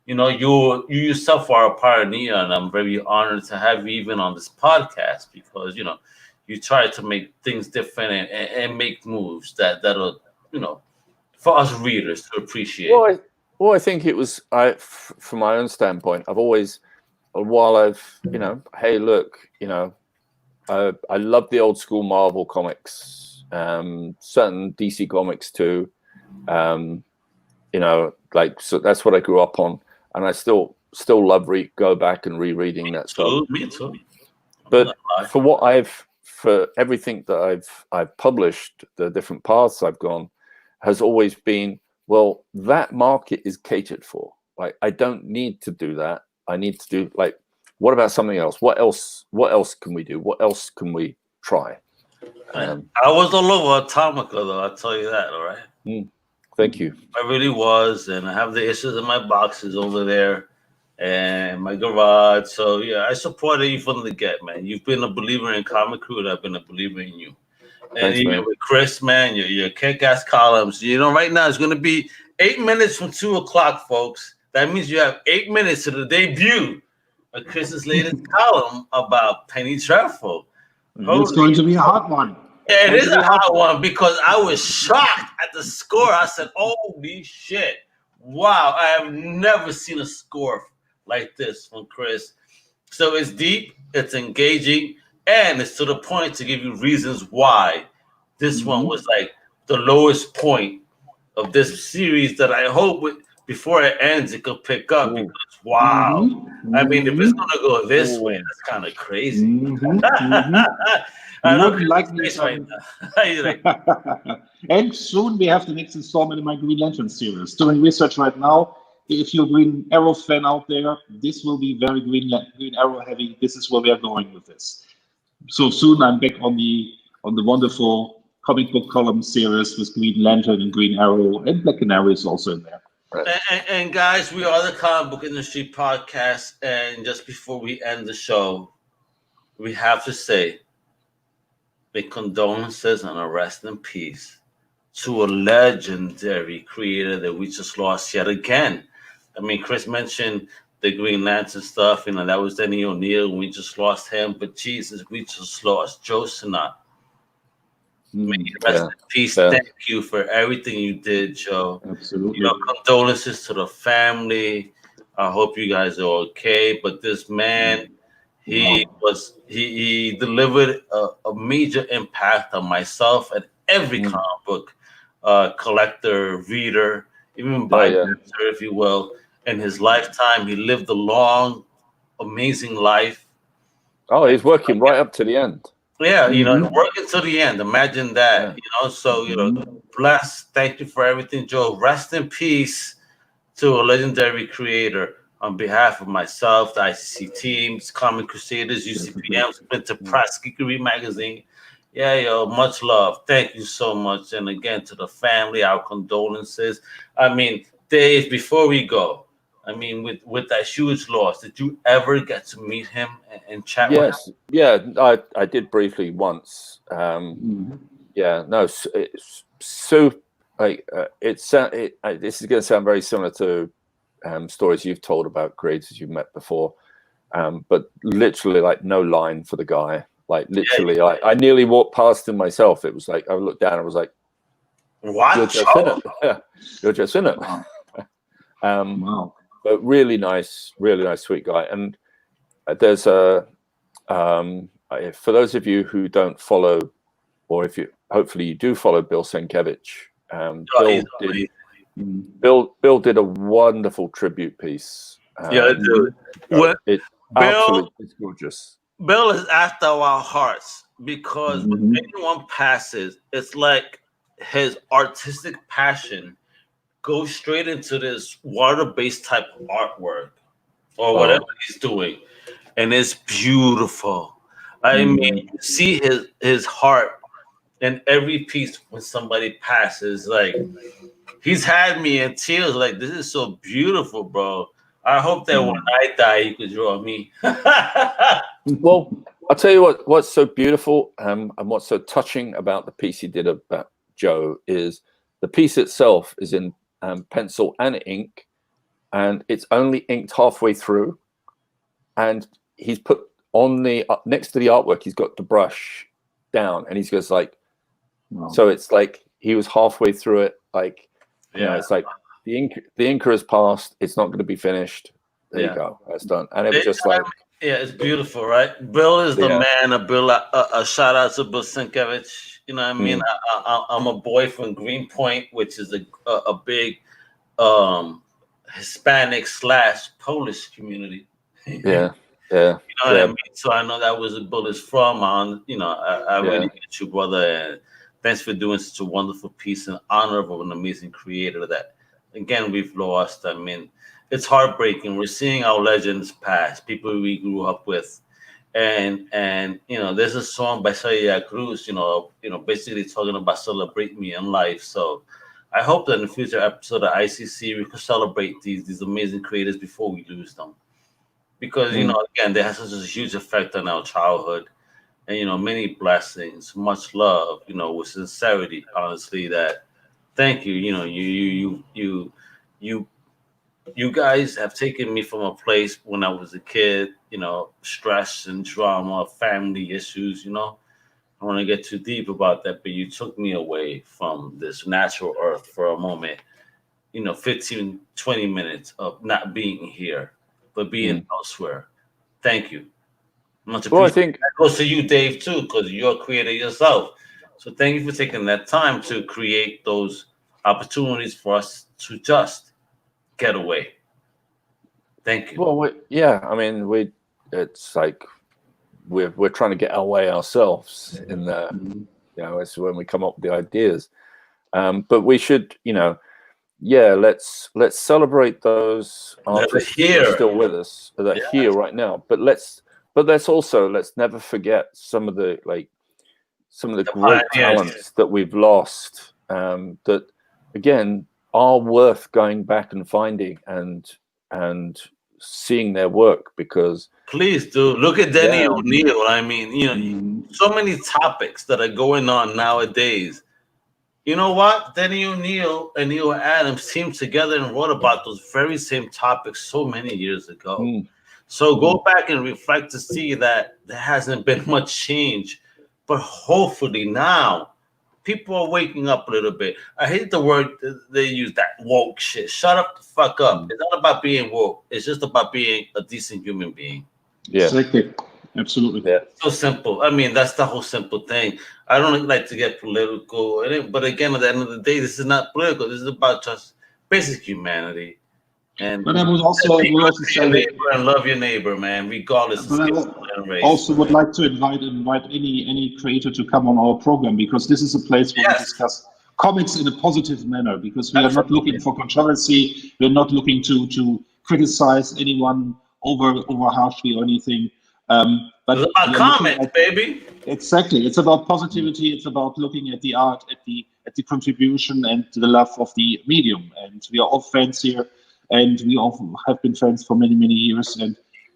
You yourself are a pioneer, and I'm very honored to have you even on this podcast because you try to make things different and make moves that are for us readers to appreciate. Well, I think it was from my own standpoint. I've always, while I've hey, look, I love the old school Marvel comics, certain DC comics too. So that's what I grew up on. And I still love go back and rereading that stuff. Me too. But for everything that I've published, the different paths I've gone, has always been, well, that market is catered for. Like, I don't need to do that. I need to do what about something else? What else can we do? What else can we try? I was all over Atomica, though. I'll tell you that. All right. Thank you. I really was, and I have the issues in my boxes over there and my garage. So yeah, I supported you from the get, man. You've been a believer in Comic Crew, and I've been a believer in you. And Thanks, with Chris, man, your kick-ass columns. Right now it's going to be 8 minutes from 2:00, folks. That means you have 8 minutes to the debut of Chris's latest column about Penny Dreadful. It's going to be a hot one. Yeah, it is a hot one because I was shocked at the score. I said, holy shit. Wow, I have never seen a score like this from Chris. So it's deep, it's engaging, and it's to the point to give you reasons why this one was like the lowest point of this series that I hope before it ends it could pick up because wow. I mean, if it's gonna go this way, that's kind of crazy. I wouldn't like me And soon we have the next installment in my Green Lantern series. Doing research right now. If you're a Green Arrow fan out there, this will be very Green Arrow heavy. This is where we are going with this. So soon I'm back on the wonderful comic book column series with Green Lantern and Green Arrow, and Black Canary is also in there. Right. And guys, we are the Comic Book Industry Podcast, and just before we end the show, we have to say big condolences and a rest in peace to a legendary creator that we just lost yet again. I mean, Chris mentioned the Green Lantern stuff, that was Denny O'Neil. We just lost him, but Jesus, we just lost Joe Sinnott. May you rest in peace. Yeah. Thank you for everything you did, Joe. Absolutely. Condolences to the family. I hope you guys are okay. But this man, he delivered a major impact on myself and every comic book collector, reader, even buyer, if you will. In his lifetime, he lived a long, amazing life. Oh, he's working right up to the end. Yeah, working to the end. Imagine that, So, bless. Thank you for everything, Joe. Rest in peace to a legendary creator. On behalf of myself, the ICC teams, Comic Crusaders, UCPM, Splinter Press, Geekery Magazine. Yeah, much love. Thank you so much. And again, to the family, our condolences. I mean, Dave, before we go, with that huge loss, did you ever get to meet him and chat with him? Yes, yeah, I did briefly once. Yeah, no, it's so this is going to sound very similar to stories you've told about creators you've met before, but literally no line for the guy. Literally, I nearly walked past him myself. It was like I looked down and was like, "What? You're just in it. Yeah, you're just in it." Wow. But really nice, sweet guy. And there's for those of you who don't follow, or hopefully you do follow Bill Sienkiewicz. Bill did a wonderful tribute piece. Dude. Absolutely, it's gorgeous. Bill is after our hearts because when anyone passes, it's like his artistic passion goes straight into this water-based type of artwork or whatever he's doing, and it's beautiful. I mean, you see his heart in every piece when somebody passes. Like, he's had me in tears. Like, this is so beautiful, bro. I hope that when I die, you could draw me. Well, I'll tell you what's so beautiful and what's so touching about the piece he did about Joe is the piece itself is in pencil and ink, and it's only inked halfway through, and he's put on the next to the artwork, he's got the brush down, and he goes like, so it's like he was halfway through it, like, you know, it's like the inker has passed, it's not going to be finished. There you go, that's done. And it was just like, yeah, it's beautiful, right? Bill is the man. Bill, a shout out to Bill Sienkiewicz. You know what I mean? I'm a boy from Greenpoint, which is a big Hispanic / Polish community. Yeah. You know what I mean? So I know that was where Bill is from. I really get you, brother. And thanks for doing such a wonderful piece in honor of an amazing creator that, again, we've lost. I mean, it's heartbreaking. We're seeing our legends pass, people we grew up with. And you know, there's a song by Celia Cruz, you know, basically talking about celebrate me in life. So I hope that in the future episode of ICC, we could celebrate these amazing creators before we lose them. Because, you know, again, they have such a huge effect on our childhood. And, you know, many blessings, much love, you know, with sincerity, honestly, that thank you. You know, you guys have taken me from a place when I was a kid, you know, stress and drama, family issues, you know. I don't want to get too deep about that, but you took me away from this natural earth for a moment, you know, 15, 20 minutes of not being here, but being elsewhere. Thank you. Much appreciated. well, I think that goes to you, Dave, too, because you're a creator yourself. So thank you for taking that time to create those opportunities for us to just get away. Thank you. Well, I mean, it's like we're trying to get our way ourselves in the, you know, it's when we come up with the ideas. But we should, you know, let's celebrate those artists who are still with us that are here right now. But let's never forget some of the great talents that we've lost. That again are worth going back and finding and seeing their work, because please do look at Denny O'Neil. I mean, you know, so many topics that are going on nowadays. You know what? Denny O'Neil and Neil Adams teamed together and wrote about those very same topics so many years ago. So go back and reflect to see that there hasn't been much change, but hopefully now people are waking up a little bit. I hate the word they use, that woke shit. Shut up the fuck up. It's not about being woke. It's just about being a decent human being. Yeah. Exactly. Absolutely. Yeah. So simple. I mean, that's the whole simple thing. I don't like to get political, but again, at the end of the day, this is not political. This is about just basic humanity. And but I would also say your neighbor and love your neighbor, man, regardless of skin and race. Also would like to invite any creator to come on our program, because this is a place where we discuss comics in a positive manner, because we are not looking for controversy. We're not looking to criticize anyone over harshly or anything. But it's about comments, baby. Exactly. It's about positivity. It's about looking at the art, at the contribution and the love of the medium. And we are all friends here. And we all have been friends for many, many years. And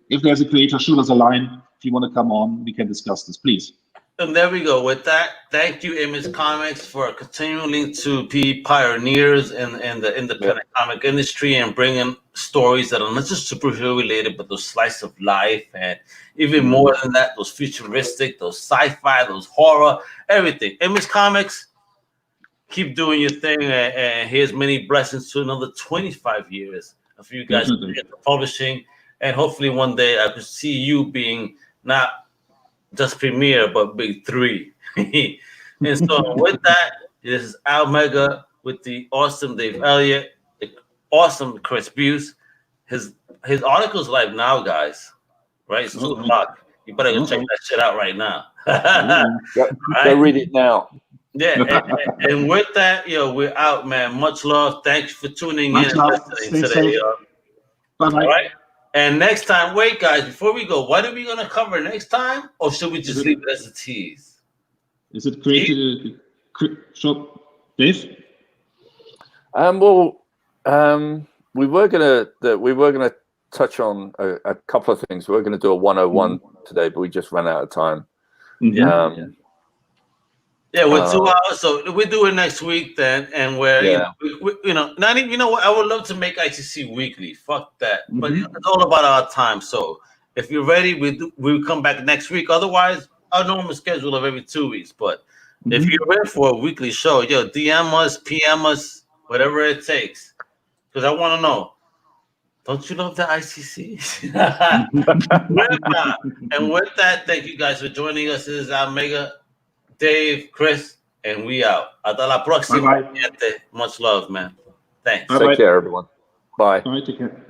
if there's a creator, shoot us a line. If you want to come on, we can discuss this, please. And there we go. With that, thank you, Image Comics, for continuing to be pioneers in the independent comic industry and bringing stories that are not just superhero related, but those slice of life, and even more than that, those futuristic, those sci-fi, those horror, everything. Image Comics, keep doing your thing, and here's many blessings to another 25 years of you guys publishing, and hopefully one day I could see you being not just Premiere, but Big 3. And so with that, this is Al Mega with the awesome Dave Elliott, the awesome Chris Buse. His article's live now, guys. right? It's 2 All right. o'clock. You better go check Uh-oh. that shit out right now. Go Right? read it now. Yeah, and with that, we're out, man. Much love. Thanks for tuning Much in and love. listening Stay today. safe. Bye-bye. All right. And next time, wait, guys, before we go, what are we gonna cover next time, or should we just leave it as a tease? Is it creative? Shop, Dave? Well, we were gonna touch on a couple of things. We were gonna do a 101 today, but we just ran out of time. Mhm. Yeah, we're 2 hours, so we do it next week then, and we're not even, what, I would love to make ICC weekly. Fuck that, but it's all about our time. So if you're ready, we'll come back next week. Otherwise, our normal schedule of every 2 weeks. But if you're ready for a weekly show, DM us, PM us, whatever it takes, because I want to know. Don't you love the ICC? And with that, thank you guys for joining us. This is Omega, Dave, Chris, and we out. Hasta la próxima. Bye-bye. Much love, man. Thanks. Bye-bye. Take care, everyone. Bye. All right, take care.